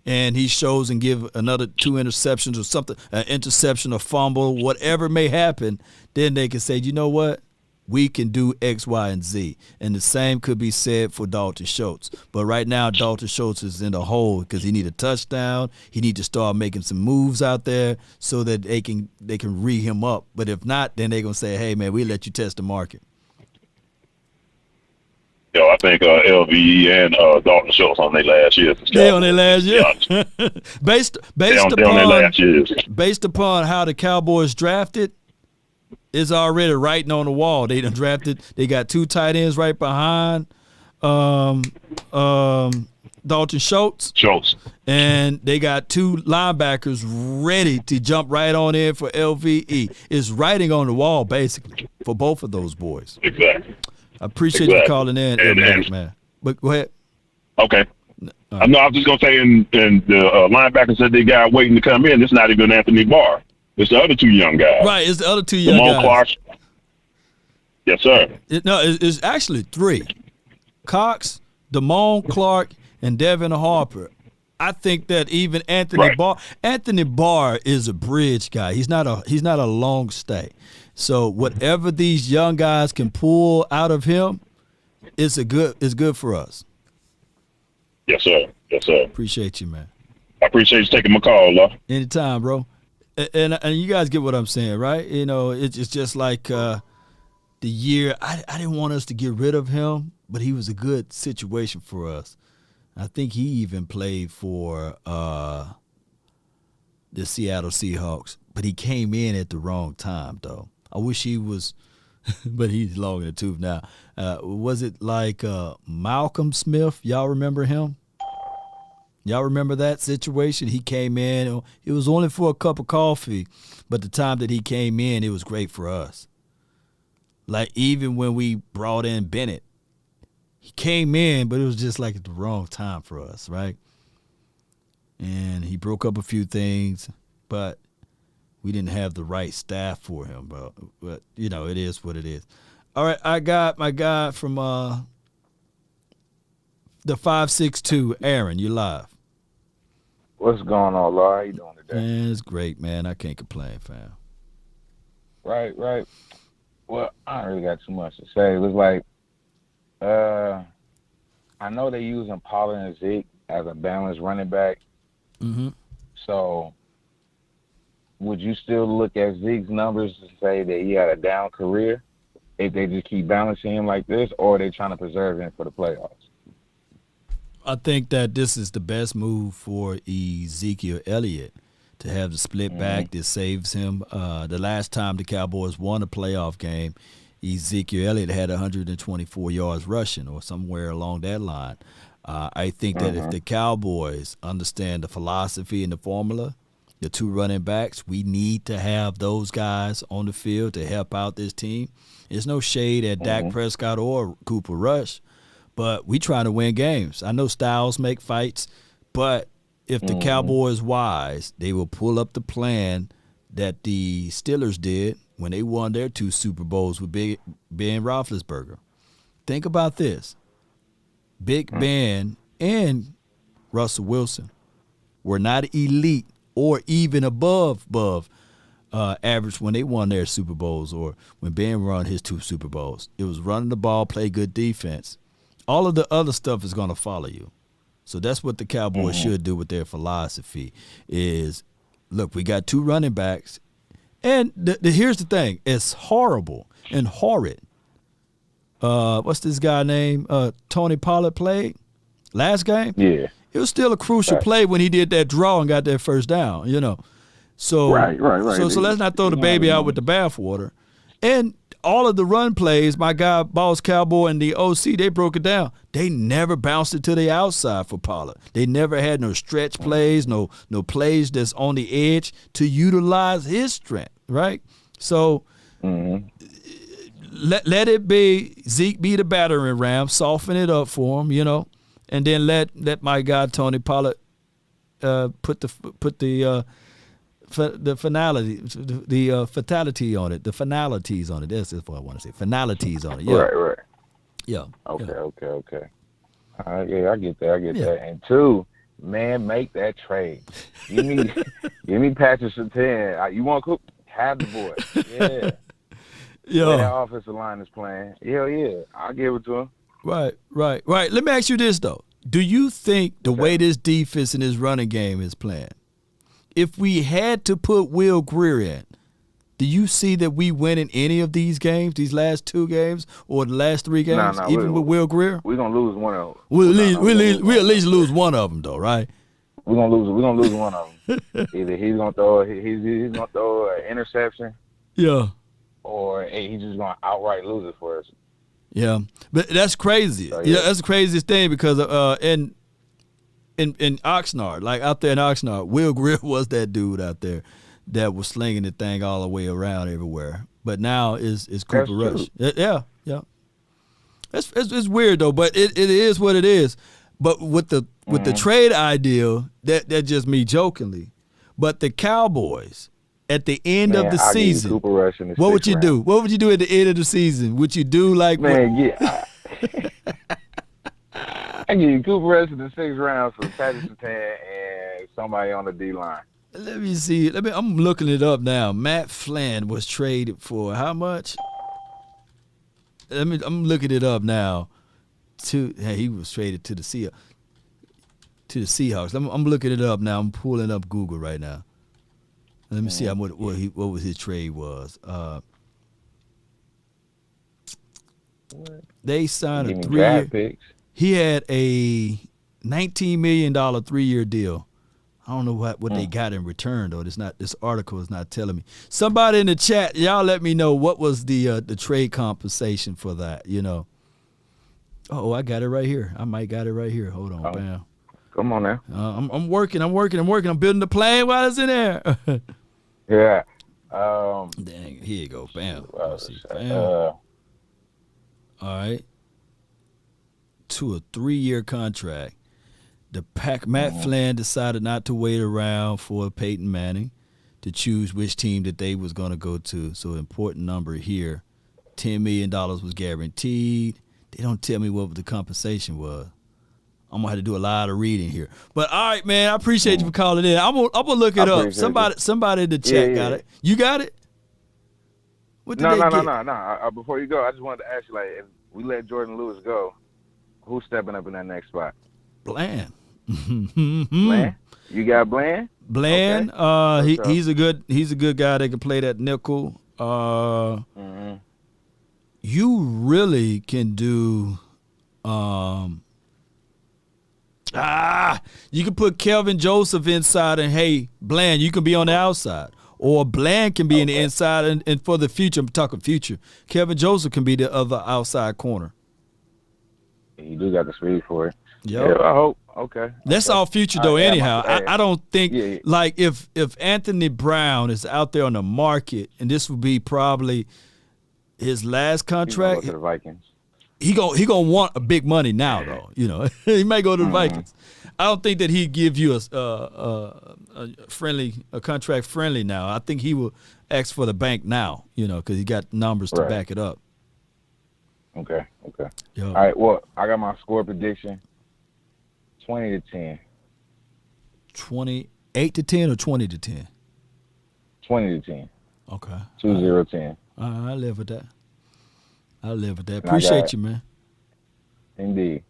and he shows and give another 2 interceptions or something, an interception, a fumble, whatever may happen, then they can say, you know what? We can do X, Y, and Z. And the same could be said for Dalton Schultz. But right now, Dalton Schultz is in the hole because he need a touchdown. He need to start making some moves out there so that they can re him up. But if not, then they're going to say, hey, man, we let you test the market. I think LVE and Dalton Schultz on their last year. They on their last year. based upon how the Cowboys drafted, is already writing on the wall. They done drafted. They got 2 tight ends right behind Dalton Schultz. And they got 2 linebackers ready to jump right on in for LVE. It's writing on the wall basically for both of those boys. Exactly. I appreciate you calling in, man. But go ahead. Okay. I know. I was just gonna say, and the linebacker said they got waiting to come in. It's not even Anthony Barr. It's the other 2 young guys. Right. It's the other 2 young guys. Clark. Yes, sir. It's actually 3: Cox, Damone Clark, and Devin Harper. I think that even Anthony Barr is a bridge guy. He's not a long stay. So whatever these young guys can pull out of him, it's good for us. Yes, sir. Yes, sir. Appreciate you, man. I appreciate you taking my call, love. Anytime, bro. And you guys get what I'm saying, right? It's just like the year. I didn't want us to get rid of him, but he was a good situation for us. I think he even played for the Seattle Seahawks, but he came in at the wrong time, though. I wish he was, but he's long in the tooth now. Was it like Malcolm Smith? Y'all remember him? Y'all remember that situation? He came in. It was only for a cup of coffee, but the time that he came in, it was great for us. Like even when we brought in Bennett, he came in, but it was just like at the wrong time for us, right? And he broke up a few things, but we didn't have the right staff for him. But it is what it is. All right, I got my guy from the 562, Aaron. You live. What's going on, Laura? How you doing today? Man, it's great, man. I can't complain, fam. Right. Well, I don't really got too much to say. It was like, I know they're using Pollard and Zeke as a balanced running back. Mm-hmm. So, would you still look at Zeke's numbers and say that he had a down career if they just keep balancing him like this, or are they trying to preserve him for the playoffs? I think that this is the best move for Ezekiel Elliott to have the split back that saves him. The last time the Cowboys won a playoff game, Ezekiel Elliott had 124 yards rushing or somewhere along that line. I think that if the Cowboys understand the philosophy and the formula, the 2 running backs. We need to have those guys on the field to help out this team. There's no shade at Dak Prescott or Cooper Rush, but we trying to win games. I know styles make fights, but if the Cowboys wise, they will pull up the plan that the Steelers did when they won their 2 Super Bowls with Ben Roethlisberger. Think about this. Big Ben and Russell Wilson were not elite or even above average when they won their Super Bowls or when Ben won his 2 Super Bowls. It was running the ball, play good defense. All of the other stuff is going to follow you. So that's what the Cowboys should do with their philosophy is, look, we got 2 running backs. And here's the thing. It's horrible and horrid. What's this guy name? Tony Pollard played last game? Yeah. It was still a crucial play when he did that draw and got that first down, So, right. So let's not throw the baby out with the bathwater. And all of the run plays, my guy, Boss Cowboy and the OC, they broke it down. They never bounced it to the outside for Pollard. They never had no stretch plays, no plays that's on the edge to utilize his strength, right? So let it be Zeke be the battering ram, soften it up for him, and then let my guy Tony Pollard put the fatality on it. The finalities on it. That's what I want to say. Finalities on it. Yeah. Right. Yeah. Okay. All right, yeah, I get that. And 2, man, make that trade. Give me Patrick Surtain. You want Cook? Have the boy. Yeah. Yeah. That offensive line is playing. Hell yeah. I'll give it to him. Right. Let me ask you this, though. Do you think the way this defense and this running game is playing, if we had to put Will Greer in, do you see that we win in any of these games, these last 2 games, or the last 3 games, even with Will Greer? We're going to lose one of them. We'll at least lose one of them, though, right? We're gonna lose one of them. Either he's gonna throw an interception, or he's just gonna outright lose it for us. Yeah, but that's crazy. So, that's the craziest thing because in Oxnard, like out there in Oxnard, Will Greer was that dude out there that was slinging the thing all the way around everywhere. But now is Cooper Rush. Yeah. It's weird though, but it is what it is. But with the trade idea, that just me jokingly. But the Cowboys at the end of the season, what would you do? What would you do at the end of the season? Would you do like I give you Cooper Rush in the 6th round for Patrick Surtain and somebody on the D line. Let me see. I'm looking it up now. Matt Flynn was traded for how much? I'm looking it up now. He was traded to the Seahawks. I'm looking it up now. I'm pulling up Google right now. Let me see what was his trade was. They signed a 3-year picks. He had a $19 million 3-year deal. I don't know what they got in return though. This article is not telling me. Somebody in the chat, y'all let me know what was the trade compensation for that. Oh, I got it right here. I might got it right here. Hold on, bam. Come on now. I'm working. I'm building the plane while it's in there. Yeah. Dang, here you go. Bam. Let's see. Bam. All right. To a 3-year contract. Matt Flynn decided not to wait around for Peyton Manning to choose which team that they was going to go to. So important number here. $10 million was guaranteed. They don't tell me what the compensation was. I'm going to have to do a lot of reading here. But, all right, man, I appreciate you for calling in. I'm gonna look it up. Somebody in the chat got it. You got it? What did they get? No. Before you go, I just wanted to ask you, if we let Jordan Lewis go, who's stepping up in that next spot? Bland. Bland? You got Bland? Bland. Okay. He's a good guy that can play that nickel. You really can do you can put Kelvin Joseph inside and Bland, you can be on the outside. Or Bland can be in the inside and for the future, I'm talking future, Kelvin Joseph can be the other outside corner. You do got the speed for it. Yep. Yeah, I hope. Okay. That's all future though. Anyhow, I don't think like if Anthony Brown is out there on the market, and this would be probably his last contract. Go to the Vikings. He gonna want a big money now though. You know, he may go to the Vikings. I don't think that he'd give you a contract friendly now. I think he will ask for the bank now. You know, because he got numbers to back it up. Okay. Yo. All right. Well, I got my score prediction. 20-10. 28-10 or 20-10? 20-10. Okay. 2-0-10. I live with that. Appreciate you, man. Indeed.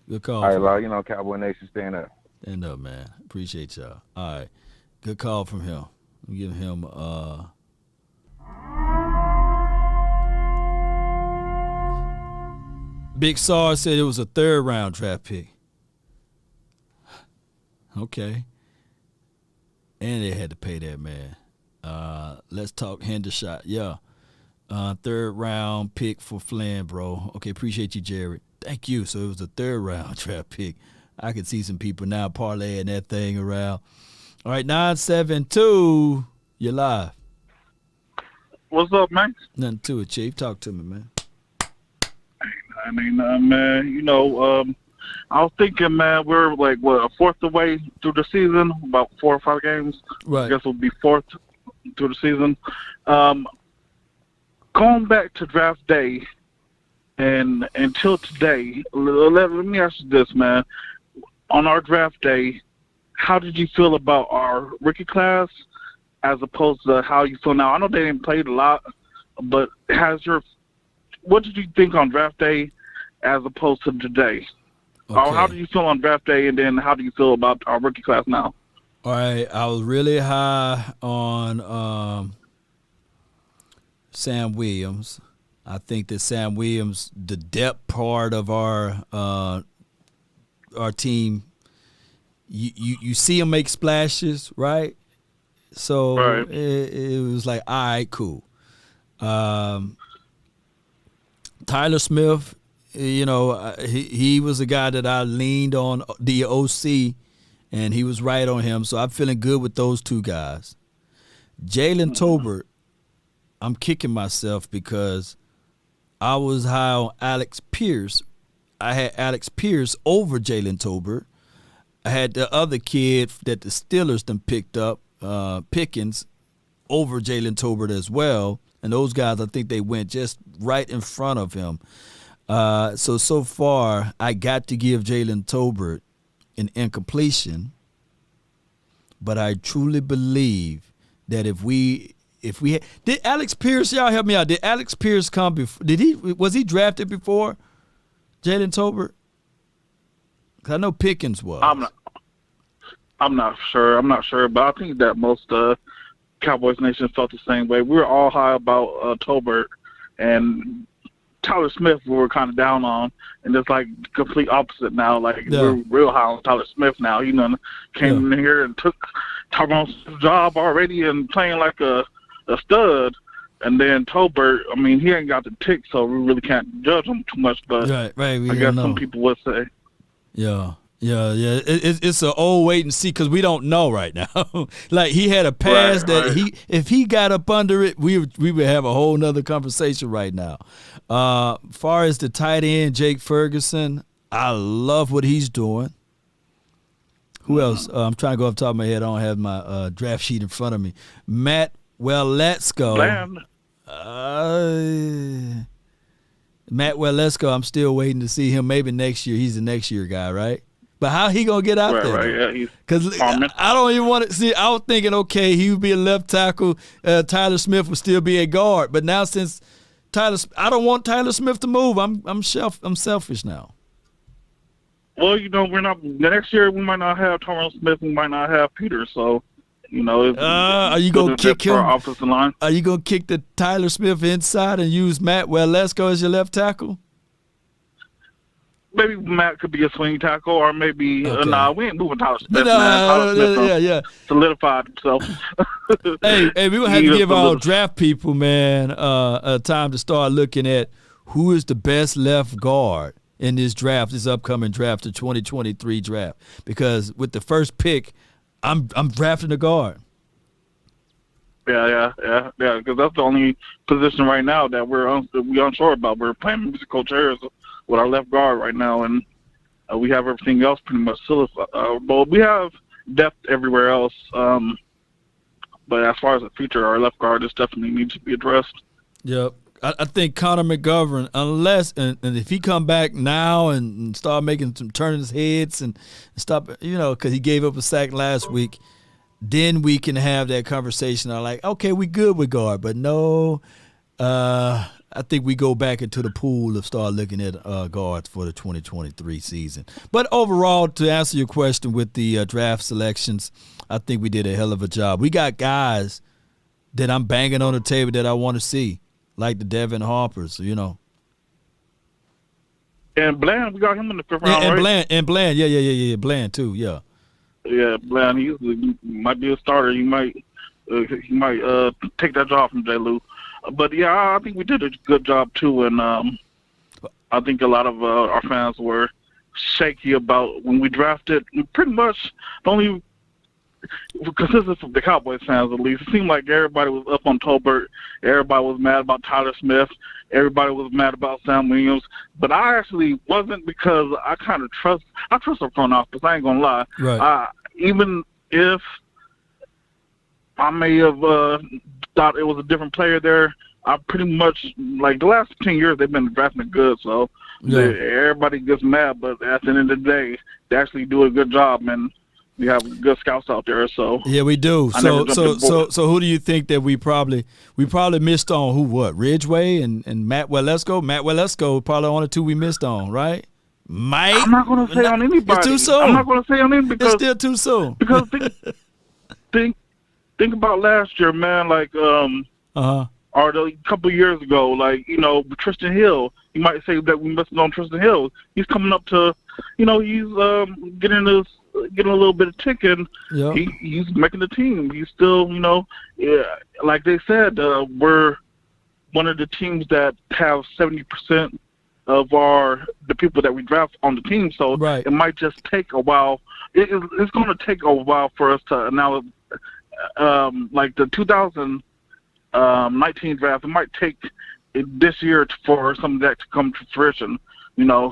Good call. All right, Law, Cowboy Nation, stand up. Stand up, man. Appreciate y'all. All right. Good call from him. I'm giving him Big Sar said it was a 3rd round draft pick. Okay. And they had to pay that man. Let's talk Hendershot. Yeah. 3rd round pick for Flynn, bro. Okay, appreciate you, Jared. Thank you. So it was a 3rd round draft pick. I could see some people now parlaying that thing around. All right, 972. You're live. What's up, man? Nothing to it, Chief. Talk to me, man. Ain't nothing, man. I was thinking, man, we're like, a fourth away through the season, about 4 or 5 games. Right. I guess it'll be 4th through the season. Going back to draft day and until today, let me ask you this, man. On our draft day, how did you feel about our rookie class as opposed to how you feel now? I know they didn't play a lot, but what did you think on draft day as opposed to today? Okay. Or how do you feel on draft day, and then how do you feel about our rookie class now? All right, I was really high on Sam Williams. I think that Sam Williams, the depth part of our team, you see him make splashes, right? So right. It was like, all right, cool. Tyler Smith, he was a guy that I leaned on the OC, and he was right on him. So I'm feeling good with those 2 guys. Jalen Tolbert, I'm kicking myself because I was high on Alex Pierce. I had Alex Pierce over Jalen Tolbert. I had the other kid that the Steelers then picked up, Pickens, over Jalen Tolbert as well. And those guys, I think they went just right in front of him. So far, I got to give Jalen Tolbert an incompletion. But I truly believe that if we had, did Alex Pierce, y'all help me out, did Alex Pierce come before, was he drafted before Jalen Tolbert? Because I know Pickens was. I'm not sure, but I think that most Cowboys Nation felt the same way. We were all high about Tolbert, and Tyler Smith we were kind of down on, and it's like complete opposite now. Like we're real high on Tyler Smith now. Came in here and took Tyrone's job already and playing like a stud. And then Tolbert, I mean, he ain't got the tick, so we really can't judge him too much. But right, I guess some people would say. Yeah. It's an old wait and see because we don't know right now. Like he had a pass if he got up under it, we would have a whole nother conversation right now. Far as the tight end, Jake Ferguson, I love what he's doing. Who else? I'm trying to go off the top of my head. I don't have my draft sheet in front of me. Matt Waletzko. Matt Waletzko, I'm still waiting to see him. Maybe next year. He's the next year guy, right? But how he gonna get out there? Yeah, because I don't even want to see. I was thinking, okay, he would be a left tackle. Tyler Smith would still be a guard. But now since I don't want Tyler Smith to move. I'm selfish now. Well, we're not. Next year we might not have Tyrone Smith. We might not have Peter. So, are you gonna kick him? Offensive line. Are you gonna kick the Tyler Smith inside and use Matt Waletzko as your left tackle? Maybe Matt could be a swing tackle, or maybe we ain't moving Tyler Smith. Tyler Smith solidified himself. hey, we're gonna have to give our draft people, man, time to start looking at who is the best left guard in this draft, this upcoming draft, the 2023 draft. Because with the first pick, I'm drafting a guard. Yeah. Because that's the only position right now that we're unsure about. We're playing musical chairs with our left guard right now, and we have everything else pretty much solidified. But we have depth everywhere else. But as far as the future, our left guard just definitely needs to be addressed. Yep. I think Connor McGovern, unless and if he come back now and start making some turning his heads and stop, because he gave up a sack last week, then we can have that conversation. I'm like, okay, we good with guard, but no, I think we go back into the pool of start looking at guards for the 2023 season. But overall, to answer your question with the draft selections, I think we did a hell of a job. We got guys that I'm banging on the table that I want to see, like the Devin Harpers, And Bland, we got him in the fifth round, right? And Bland, yeah, Bland too, yeah. Yeah, Bland, he might be a starter. He might take that job from J. Lou. But yeah, I think we did a good job too, and I think a lot of our fans were shaky about when we drafted. Pretty much the only consistent from the Cowboys fans, at least, it seemed like everybody was up on Tolbert. Everybody was mad about Tyler Smith. Everybody was mad about Sam Williams. But I actually wasn't, because I kind of trust our front office. I ain't gonna lie. Right. Even if I may have thought it was a different player there, I pretty much, like, the last 10 years they've been drafting good, so everybody gets mad. But at the end of the day, they actually do a good job, and we have good scouts out there. So yeah, we do. So who do you think that we probably missed on? Who? What? Ridgeway and Matt Walesko. Matt Walesko probably on the two we missed on, right? Mike. I'm not going to say on anybody. It's too soon. I'm not going to say on anybody because it's still too soon. Because think about last year, man. Like or a couple of years ago, like, Tristan Hill. You might say that we missed on Tristan Hill. He's coming up to, he's getting a little bit of chicken. Yeah. He's making the team. He's still, like they said, we're one of the teams that have 70% of the people that we draft on the team. So It might just take a while. It's going to take a while for us to now, like the 2019 draft. It might take this year for some of that to come to fruition.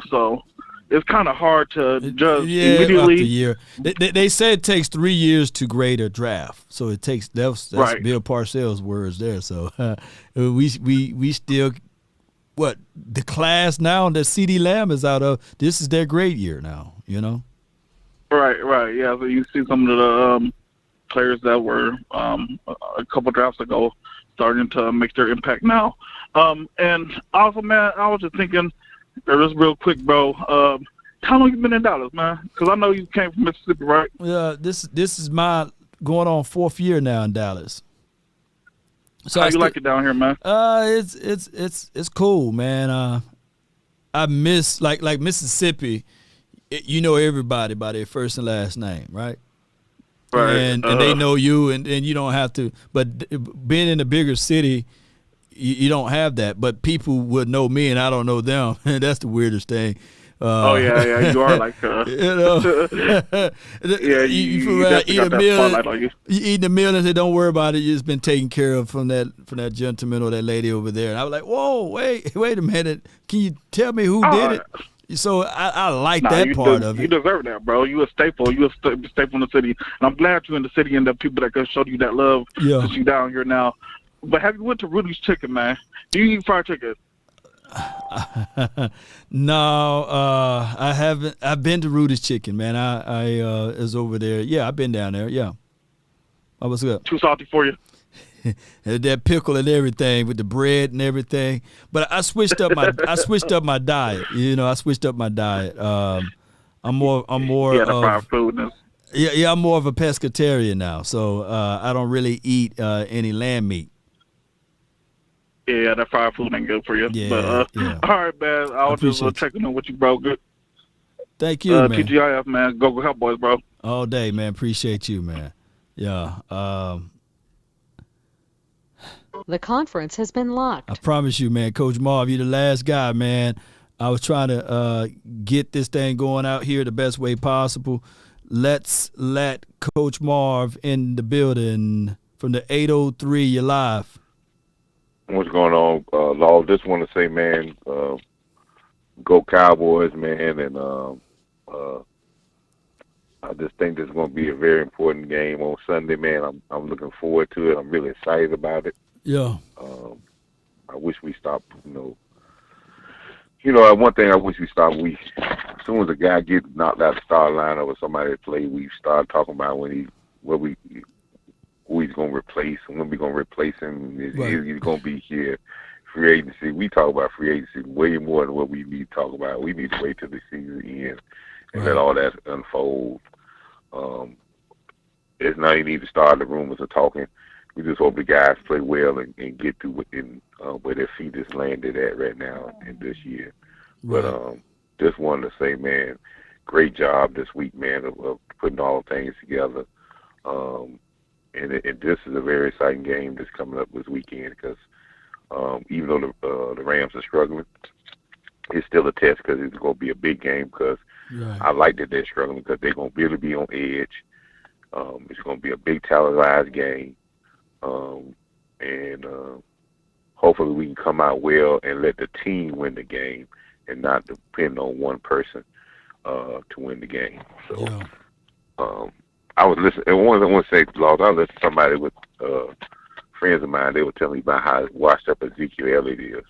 So it's kind of hard to judge immediately. After year. They said it takes 3 years to grade a draft, so it takes that's right. Bill Parcells' words there. So we still the class now that CD Lamb is out of. This is their grade year now. Right. Yeah. So you see some of the players that were a couple drafts ago starting to make their impact now. And also, man, I was just thinking. Just real quick, bro. How long you been in Dallas, man? Because I know you came from Mississippi, right? Yeah, this is my going on 4th year now in Dallas. So how you like it down here, man? It's cool, man. I miss like Mississippi. You know everybody by their first and last name, right? Right. And they know you, and you don't have to. But being in a bigger city, you don't have that, but people would know me and I don't know them. That's the weirdest thing. Yeah, you are like, yeah, you definitely got that spotlight on you. You eat the meal and say, "Don't worry about it. It's been taken care of from that gentleman or that lady over there." And I was like, "Whoa, wait a minute. Can you tell me who did it?" So I like that part of it. You deserve that, bro. You a staple. You a staple in the city, and I'm glad you're in the city and the people that can show you that love. Yeah, since you down here now. But have you went to Rudy's Chicken, man? Do you eat fried chicken? No, I haven't. I've been to Rudy's Chicken, man. I is over there. Yeah, I've been down there. Yeah. What's up? Too salty for you? That pickle and everything with the bread and everything. But I switched up my diet. I switched up my diet. I'm more. Yeah, the fried food. Yeah, I'm more of a pescatarian now, so I don't really eat any lamb meat. Yeah, that fried food ain't good for you. Yeah, but, all right, man. I was just checking in with you, bro. Good. Thank you, man. TGIF, man. Go Cowboys, bro. All day, man. Appreciate you, man. Yeah. The conference has been locked. I promise you, man. Coach Marv, you're the last guy, man. I was trying to get this thing going out here the best way possible. Let's let Coach Marv in the building from the 803. You're live. What's going on, Law? Just want to say, man, go Cowboys, man, and I just think this is going to be a very important game on Sunday, man. I'm looking forward to it. I'm really excited about it. Yeah. I wish we stopped, one thing I wish we stopped, as soon as a guy gets knocked out the star lineup or somebody that play, we start talking about who he's going to replace, when we're going to replace him. He's going to be here. Free agency. We talk about free agency way more than what we need to talk about. We need to wait till the season ends and let all that unfold. It's not you need to start the rumors of talking. We just hope the guys play well and get to where their feet is landed at right now in this year. Right. But just wanted to say, man, great job this week, man, of putting all things together. And this is a very exciting game that's coming up this weekend because even though the Rams are struggling, it's still a test because it's going to be a big game because I like that they're struggling because they're going to really be on edge. It's going to be a big televised game. And hopefully we can come out well and let the team win the game and not depend on one person to win the game. So I was listening, and one I want to say, Laws, I listened to somebody with friends of mine. They were telling me about how washed up Ezekiel Elliott is.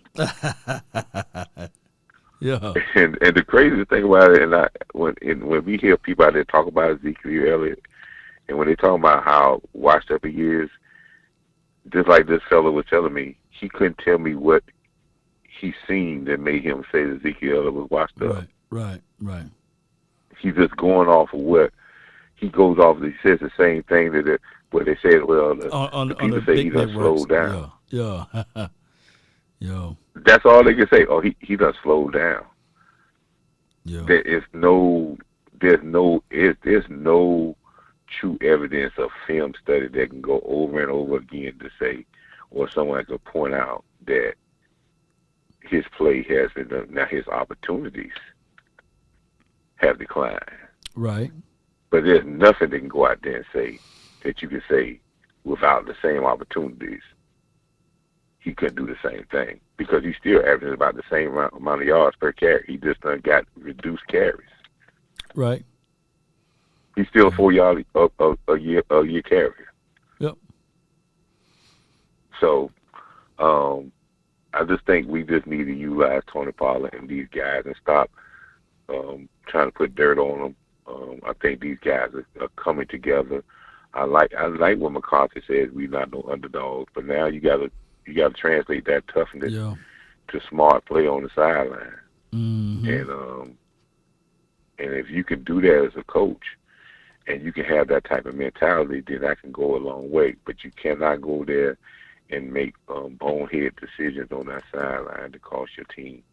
Yeah. And the craziest thing about it, when we hear people out there talk about Ezekiel Elliott, and when they talk about how washed up he is, just like this fellow was telling me, he couldn't tell me what he seen that made him say that Ezekiel Elliott was washed up. Right. He's just going off of what he goes off. He says the same thing that what they said. Well, the people say he done slowed down. Yeah. That's all they can say. Oh, he done slowed down. Yeah. There's no true evidence of film study that can go over and over again to say, or someone could point out that his play has been done. Now his opportunities have declined. Right. But there's nothing they can go out there and say that you can say without the same opportunities, he couldn't do the same thing because he's still averaging about the same amount of yards per carry. He just done got reduced carries. Right. He's still a 4 yard a year carrier. Yep. So, I just think we just need to utilize Tony Pollard and these guys and stop trying to put dirt on them. I think these guys are coming together. I like what McCarthy says. We're not no underdogs, but now you gotta translate that toughness to smart play on the sideline. Mm-hmm. And if you can do that as a coach, and you can have that type of mentality, then that can go a long way. But you cannot go there and make bonehead decisions on that sideline to cost your team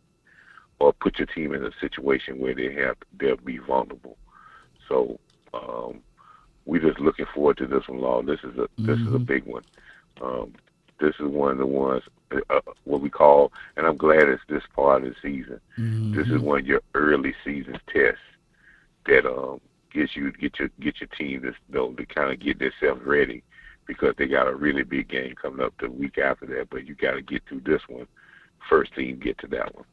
or put your team in a situation where they'll be vulnerable. So we're just looking forward to this one, Law. This is a big one. This is one of the ones what we call, and I'm glad it's this part of the season. Mm-hmm. This is one of your early season tests that get your team to kind of get themselves ready because they got a really big game coming up the week after that. But you got to get through this one. First team get to that one.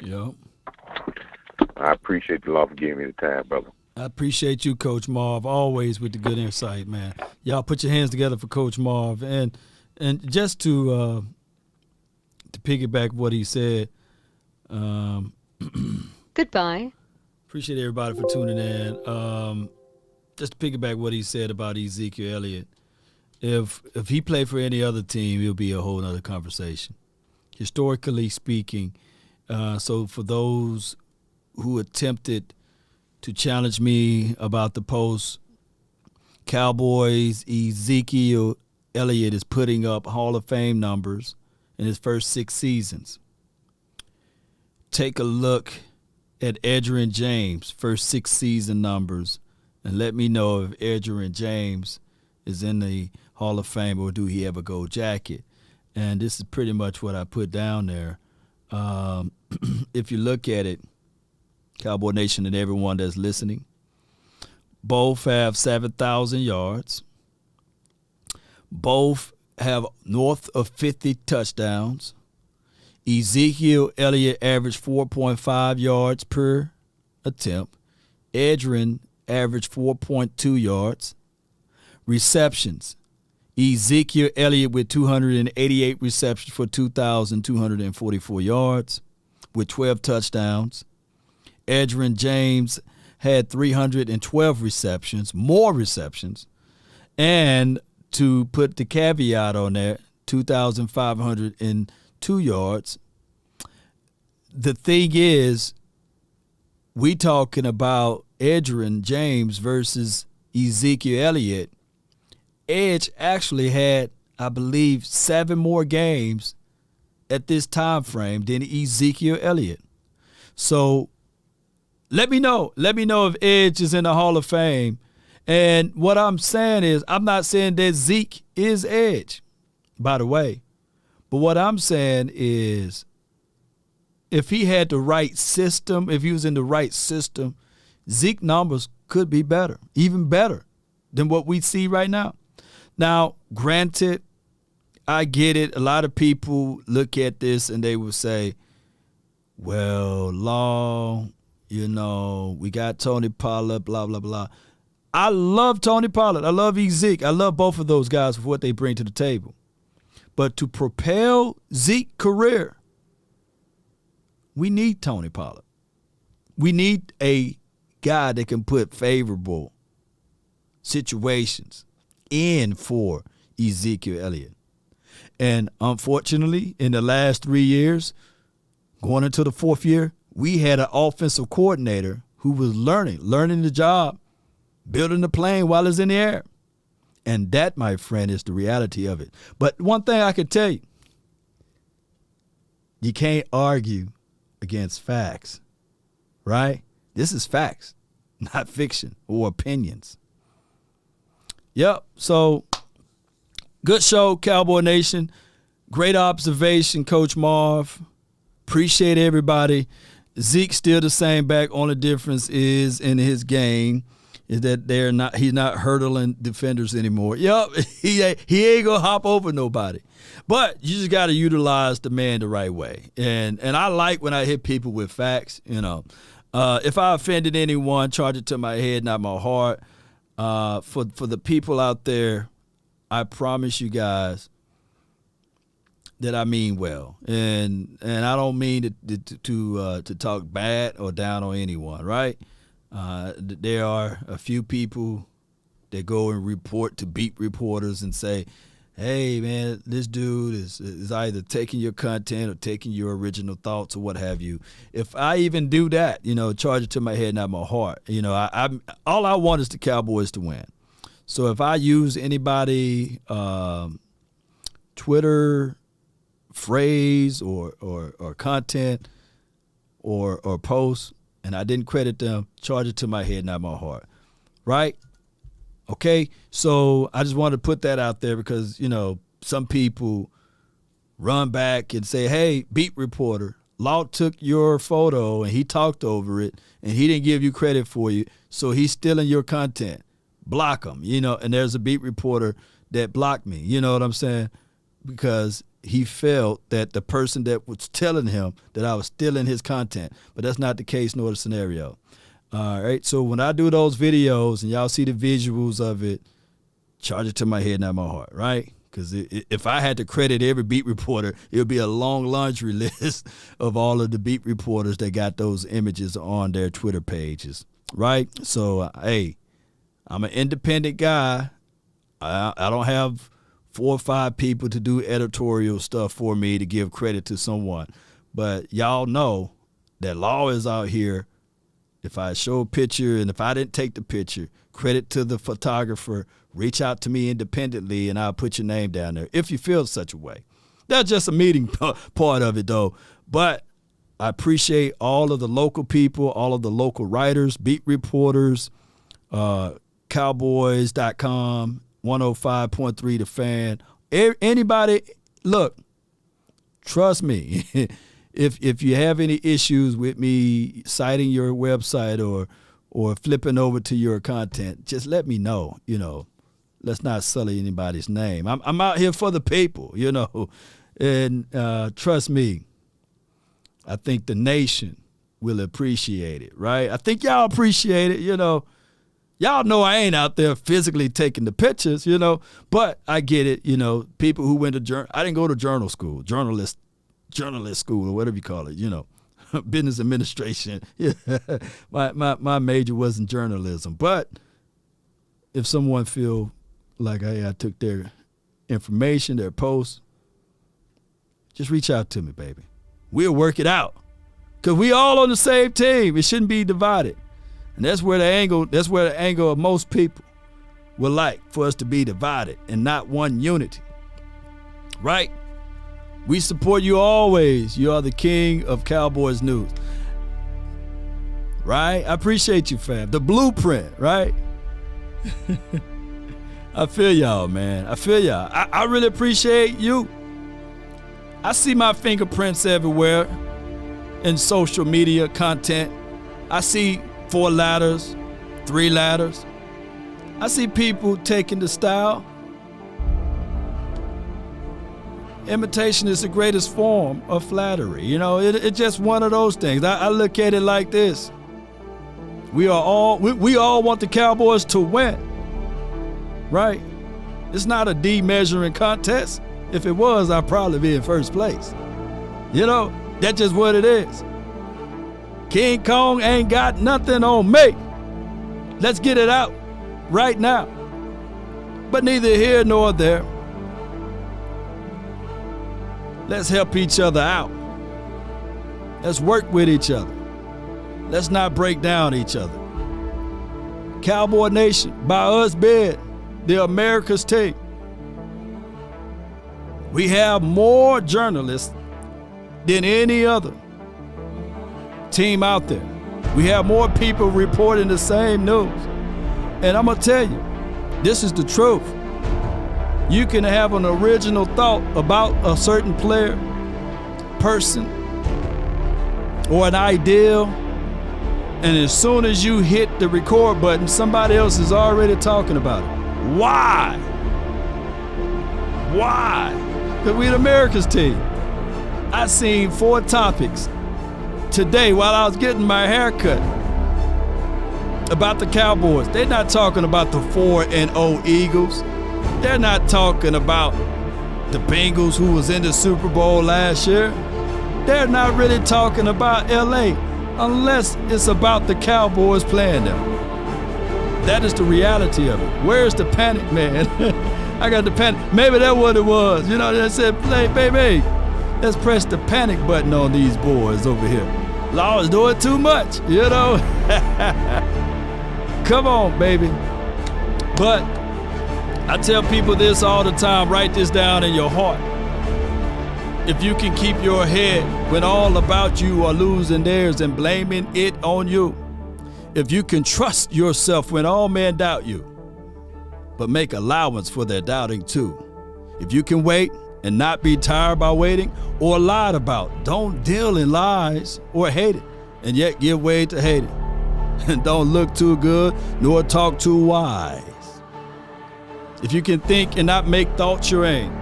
Yep. I appreciate the law for giving me the time, brother. I appreciate you, Coach Marv, always with the good insight, man. Y'all put your hands together for Coach Marv. And just to piggyback what he said. Goodbye. Appreciate everybody for tuning in. Just to piggyback what he said about Ezekiel Elliott. If he played for any other team, it'll be a whole other conversation. Historically speaking, so for those who attempted to challenge me about the post, Cowboys Ezekiel Elliott is putting up Hall of Fame numbers in his first 6 seasons. Take a look at Edgerrin James' first 6 season numbers and let me know if Edgerrin James is in the Hall of Fame or do he have a gold jacket. And this is pretty much what I put down there. if you look at it, Cowboy Nation and everyone that's listening, both have 7,000 yards. Both have north of 50 touchdowns. Ezekiel Elliott averaged 4.5 yards per attempt. Edgerrin averaged 4.2 yards. Receptions. Ezekiel Elliott with 288 receptions for 2,244 yards with 12 touchdowns. Edgerrin James had 312 receptions, more receptions. And to put the caveat on that, 2,502 yards. The thing is, we talking about Edgerrin James versus Ezekiel Elliott. Edge actually had, I believe, 7 more games at this time frame than Ezekiel Elliott. So let me know. Let me know if Edge is in the Hall of Fame. And what I'm saying is, I'm not saying that Zeke is Edge, by the way. But what I'm saying is, if he had the right system, if he was in the right system, Zeke numbers could be better, even better than what we see right now. Now, granted, I get it. A lot of people look at this and they will say, well, Law, we got Tony Pollard, blah, blah, blah. I love Tony Pollard. I love Zeke. I love both of those guys for what they bring to the table. But to propel Zeke's career, we need Tony Pollard. We need a guy that can put favorable situations in for Ezekiel Elliott. And unfortunately, in the last 3 years, going into the 4th year, we had an offensive coordinator who was learning the job, building the plane while it's in the air. And that, my friend, is the reality of it. But one thing I can tell you, you can't argue against facts, right? This is facts, not fiction or opinions. Yep, so good show, Cowboy Nation. Great observation, Coach Marv. Appreciate everybody. Zeke's still the same back. Only difference is in his game is that he's not hurdling defenders anymore. Yep, he ain't gonna hop over nobody. But you just gotta utilize the man the right way. And I like when I hit people with facts, If I offended anyone, charge it to my head, not my heart. For the people out there, I promise you guys that I mean well, and I don't mean to talk bad or down on anyone, right? There are a few people that go and report to beat reporters and say, hey, man, this dude is either taking your content or taking your original thoughts or what have you. If I even do that, charge it to my head, not my heart. All I want is the Cowboys to win. So if I use anybody Twitter phrase or content or post and I didn't credit them, charge it to my head, not my heart. Right? Okay, so I just wanted to put that out there because, some people run back and say, hey, beat reporter, Law took your photo and he talked over it and he didn't give you credit for you, so he's stealing your content. Block him, and there's a beat reporter that blocked me, you know what I'm saying? Because he felt that the person that was telling him that I was stealing his content, but that's not the case nor the scenario. All right, so when I do those videos and y'all see the visuals of it, charge it to my head, not my heart, right? Because if I had to credit every beat reporter, it would be a long laundry list of all of the beat reporters that got those images on their Twitter pages, right? So, hey, I'm an independent guy. I don't have 4 or 5 people to do editorial stuff for me to give credit to someone. But y'all know that Law is out here. If I show a picture and if I didn't take the picture, credit to the photographer, reach out to me independently and I'll put your name down there if you feel such a way. That's just a meeting part of it, though. But I appreciate all of the local people, all of the local writers, beat reporters, Cowboys.com, 105.3 The Fan. Anybody, look, trust me, if you have any issues with me citing your website or flipping over to your content, just let me know. Let's not sully anybody's name. I'm out here for the people, and trust me, I think the nation will appreciate it, right? I think y'all appreciate it, Y'all know I ain't out there physically taking the pictures, but I get it, people who went to I didn't go to journalist school or whatever you call it, business administration. Yeah. My major wasn't journalism, but if someone feel like I took their information, their posts, just reach out to me, baby. We'll work it out. Because we all on the same team. It shouldn't be divided. And that's where the angle of most people would like for us to be divided and not one unity. Right? We support you always. You are the king of Cowboys news. Right? I appreciate you, fam. The blueprint, right? I feel y'all, man. I feel y'all. I really appreciate you. I see my fingerprints everywhere in social media content. I see 4 ladders, 3 ladders. I see people taking the style. Imitation is the greatest form of flattery. It's just one of those things. I look at it like this. We all want the Cowboys to win. Right? It's not a D-measuring contest. If it was, I'd probably be in first place. That's just what it is. King Kong ain't got nothing on me. Let's get it out right now. But neither here nor there. Let's help each other out. Let's work with each other. Let's not break down each other. Cowboy Nation, by us being the America's team. We have more journalists than any other team out there. We have more people reporting the same news. And I'm going to tell you, this is the truth. You can have an original thought about a certain player, person, or an ideal, and as soon as you hit the record button, somebody else is already talking about it. Why? Why? Because we're the America's team. I seen 4 topics today while I was getting my hair cut about the Cowboys. They're not talking about the 4-0 Eagles. They're not talking about the Bengals who was in the Super Bowl last year. They're not really talking about LA unless it's about the Cowboys playing them. That is the reality of it. Where's the panic, man? I got the panic. Maybe that's what it was. They said, play, baby. Let's press the panic button on these boys over here. Law is doing too much, Come on, baby. But I tell people this all the time, write this down in your heart. If you can keep your head when all about you are losing theirs and blaming it on you. If you can trust yourself when all men doubt you, but make allowance for their doubting too. If you can wait and not be tired by waiting or lied about, don't deal in lies or hate it, and yet give way to hate it. And don't look too good nor talk too wise. If you can think and not make thoughts your aim.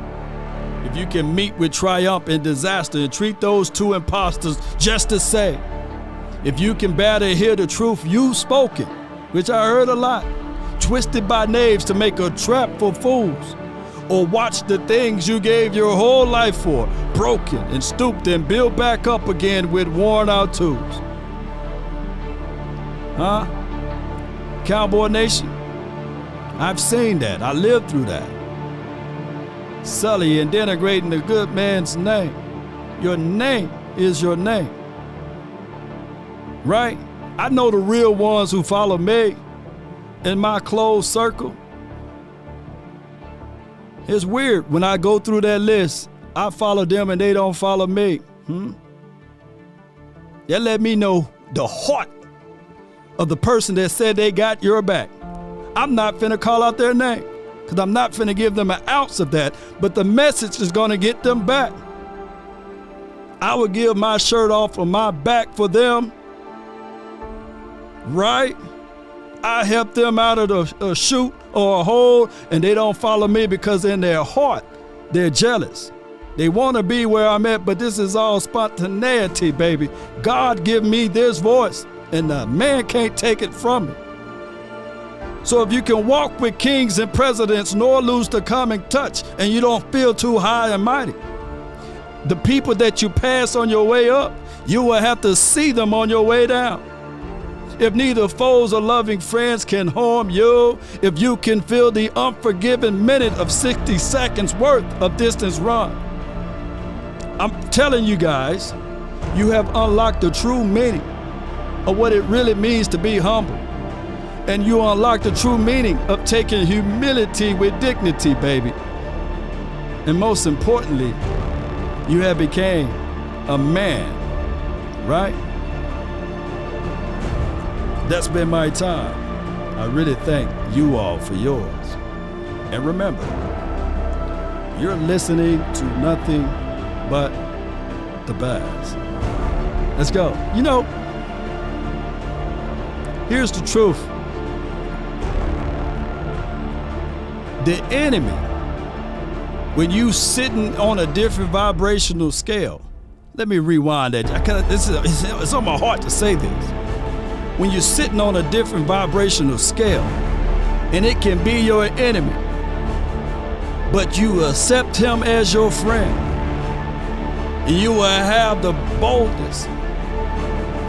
If you can meet with triumph and disaster and treat those 2 imposters just the same. If you can bear to hear the truth you've spoken, which I heard a lot, twisted by knaves to make a trap for fools, or watch the things you gave your whole life for, broken and stooped and built back up again with worn out tools. Huh? Cowboy Nation, I've seen that. I lived through that. Sully and denigrating the good man's name. Your name is your name. Right? I know the real ones who follow me in my closed circle. It's weird when I go through that list, I follow them and they don't follow me. That let me know the heart of the person that said they got your back. I'm not finna call out their name because I'm not finna give them an ounce of that, but the message is gonna get them back. I would give my shirt off of my back for them, right? I help them out of a chute or a hole, and they don't follow me because in their heart, they're jealous. They want to be where I'm at, but this is all spontaneity, baby. God give me this voice, and the man can't take it from me. So if you can walk with kings and presidents nor lose the common touch, and you don't feel too high and mighty, the people that you pass on your way up, you will have to see them on your way down. If neither foes or loving friends can harm you, if you can feel the unforgiving minute of 60 seconds worth of distance run, I'm telling you guys, you have unlocked the true meaning of what it really means to be humble. And you unlock the true meaning of taking humility with dignity, baby. And most importantly, you have became a man, right? That's been my time. I really thank you all for yours. And remember, you're listening to nothing but the best. Let's go. You know, here's the truth. The enemy, when you sitting on a different vibrational scale, let me rewind that. It's on my heart to say this. When you're sitting on a different vibrational scale, and it can be your enemy, but you accept him as your friend, and you will have the boldness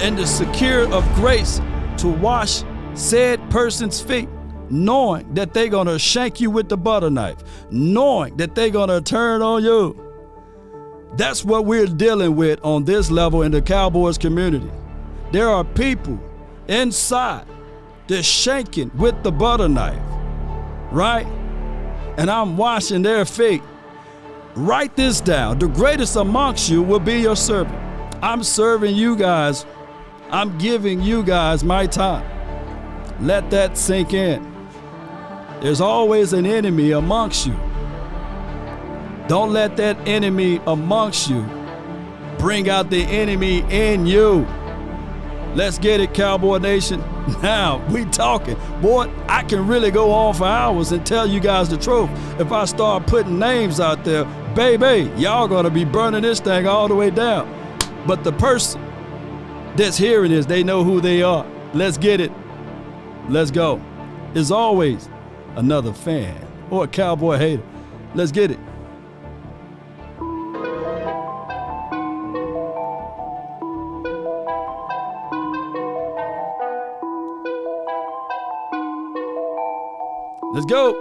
and the secure of grace to wash said person's feet, knowing that they're gonna shank you with the butter knife, knowing that they're gonna turn on you. That's what we're dealing with on this level in the Cowboys community. There are people inside that's shanking with the butter knife, right? And I'm washing their feet. Write this down. The greatest amongst you will be your servant. I'm serving you guys. I'm giving you guys my time. Let that sink in. There's always an enemy amongst you. Don't let that enemy amongst you bring out the enemy in you. Let's get it, Cowboy Nation. Now, we talking. Boy, I can really go on for hours and tell you guys the truth. If I start putting names out there, baby, y'all gonna be burning this thing all the way down. But the person that's hearing this, they know who they are. Let's get it. Let's go. As always, another fan or a Cowboy hater. Let's get it. Let's go.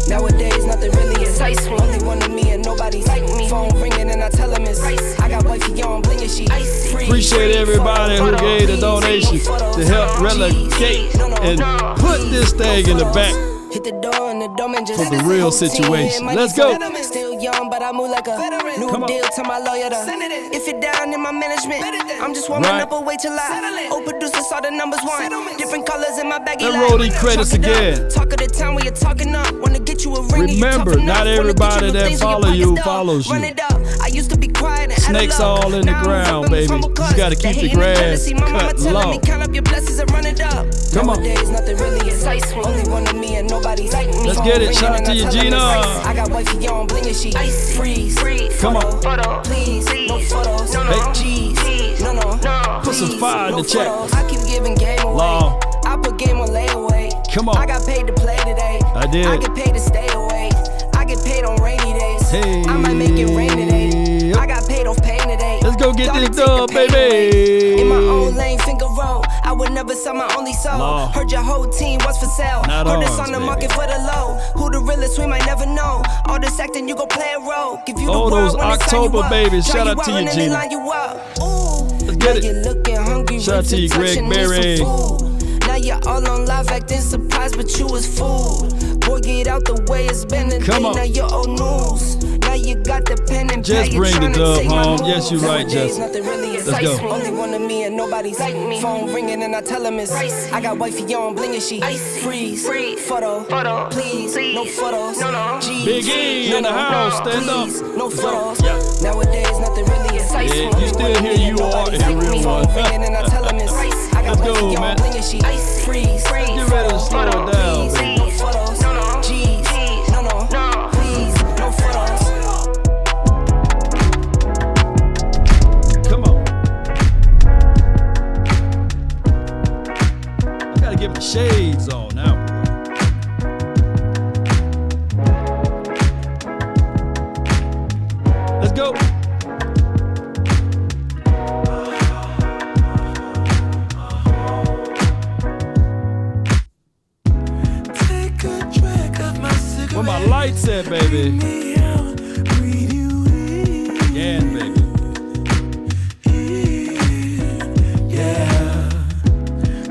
Nowadays, nothing really excites me. Only one of me and nobody's like me. Phone ringing and I tell him it's ice. I got wifey on bling and she free. Appreciate everybody who gave the donation to help relegate and put this thing in the back Hit the door and the dome just for the real situation. Let's go. Still young, but I move like a new deal to my lawyer. If you're down in my management, I'm just warming up a way till I old producers saw the numbers one. Different colors in my baggy life. Roll these credits again. Talk of the town where you're talking up. Wanna get you a ring. Remember, not everybody that follow you follows you. I used to be quiet and snakes all in the ground, baby. You just gotta keep the grass cut low. Count up your blessings and run it up. Come on. Nowadays, nothing really excites me. Only one of me and nobody's like me. Let's get it. Shout out to you, Gina. I got wifey on bling and she freeze. Come on. Please, no photos. Hey. Jeez. No. Put some fire in the chat. I keep giving game away. Law. I put game on layaway. Come on. I got paid to play today. I did. I get paid to stay away. I get paid on rainy days. Hey. I might make it rain today. I got paid off pain today. Let's go get this dub, baby. In my own lane, finger roll. I would never sell my only soul. Law. Heard your whole team was for sale. Not Heard ours, this on the baby. market for the low. Who the realest, we might never know. All this acting, you gon' play a role. Give you the Oh, world those when it's October time you babies. up. Shout Dry out to you, and then Gina. line you up. Ooh. Let's get Now it. you're looking hungry. Shout out to you, Greg Berry. Now you're all on live acting surprised, but you was fooled. Boy, get out the way, it's been a Come day. on. Now you're old news. Now you got the independent. Just bring the dub home. Yes, you're right, Justin. Let's go. Only one of me and nobody's like me. Phone ringing and I tell him it's I got wifey on bling and she freeze. Photo. Please. No photos. G's. Big E in the house. Stand up. No photos. Nowadays nothing really excites me. Yeah, you still hear you are a real one. And I tell him it's I got wifey on bling and she freeze. Get ready to slow it down, baby. No photos. G's. No. Please. No photos. Come on. I gotta get my shades on now, boy. Let's go. Where my lights at, baby? Yeah, baby. Yeah.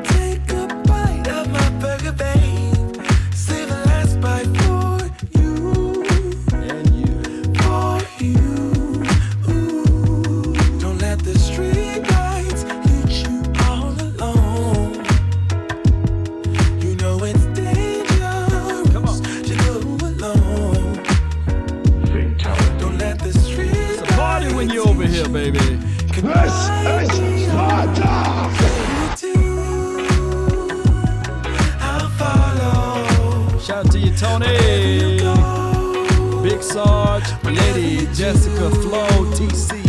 Take a bite of my burger, babe. Save the last bite for you. And you. For you. Ooh. Don't let the street lights hit you all alone. You know it's dangerous. Come on. To go alone. Don't let the street It's a party when you're over here, baby. Shout out to you, Tony. Big Sarge, Lady Jessica Flo, TC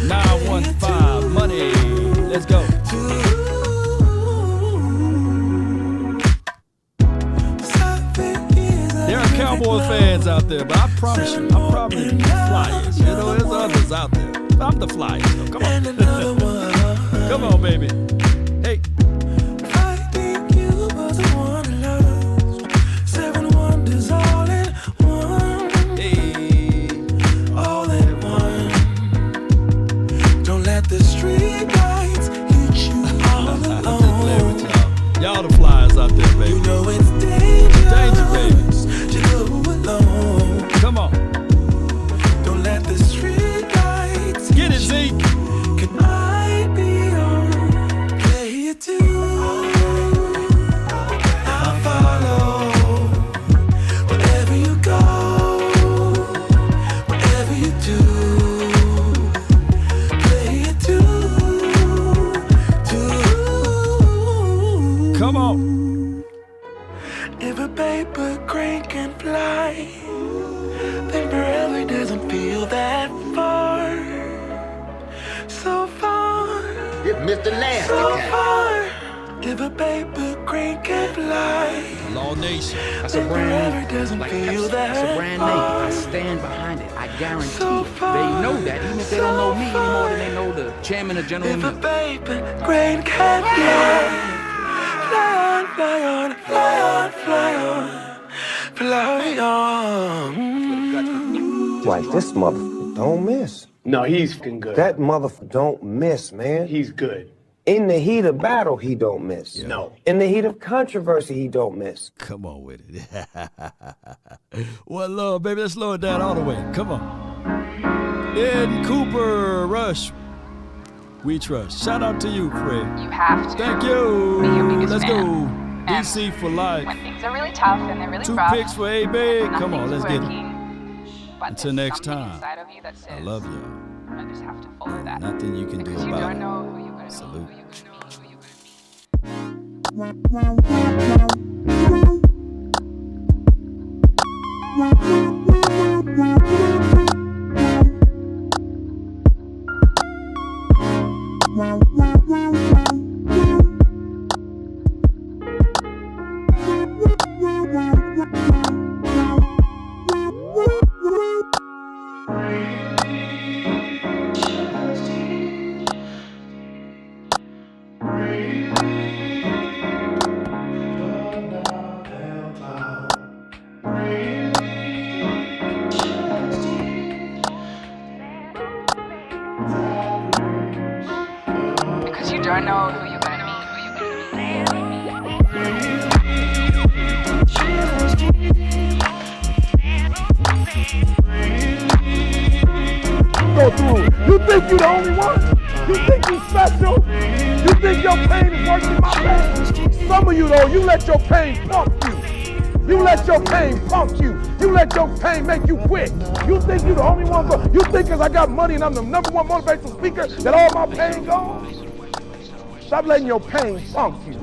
915 Money. Let's go. There are Cowboys fans out there, but I promise you, I'm probably the flyers. You know, there's others out there. I'm the flyers, though. Come on. Come on, baby. Hey. The street lights hit you all alone. Y'all the flyers out there, baby. You know it's dangerous. Danger, baby. To go alone. Come on. Don't let the street lights get it, Zeke. Could I be on? Play it too. I'll follow. Wherever you go, whatever you do. Come on. If a paper crane can fly, then forever doesn't feel that far. So far. It's Mr. Nasty So Cat. far. If a paper crane can fly, Law Nation. That's a brand forever name. doesn't feel That's that a brand far. name. I stand behind it. I guarantee So far, they know that. Even if they don't know me any more than they know the chairman or general If a manager. paper crane can fly, fly on, fly on, fly on, fly on, fly on. Like this motherfucker don't miss. No, he's fucking good. That motherfucker don't miss, man. He's good. In the heat of battle, he don't miss. Yeah. No. In the heat of controversy, he don't miss. Come on with it. One love, baby. Let's slow it down all the way. Come on. Ed Cooper, Rush. We trust. Shout out to you, Fred. You have to. Thank you. Be your biggest Let's fan. go. DC for life. When things are really tough and they're really 2 rough. picks for AB. Come on, let's get it. But Until next time. inside of you that says, I love you. I just have to follow that. Nothing you can do Because you about don't it. know who you're gonna Salute. be, who you're gonna be, who you're gonna Because you don't know who you're gonna meet, who you're gonna be. go through it. You think you the only one? You think you special? You think your pain is worse than my pain? Some of you, though, you let your pain pump you. You let your pain pump you. You let your pain make you quit. You think you the only one. You think because I got money and I'm the number one motivational speaker that all my pain gone? Stop letting your pain pump you.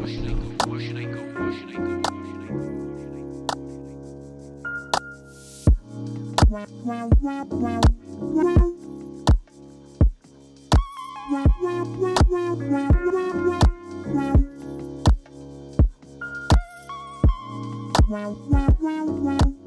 Wow.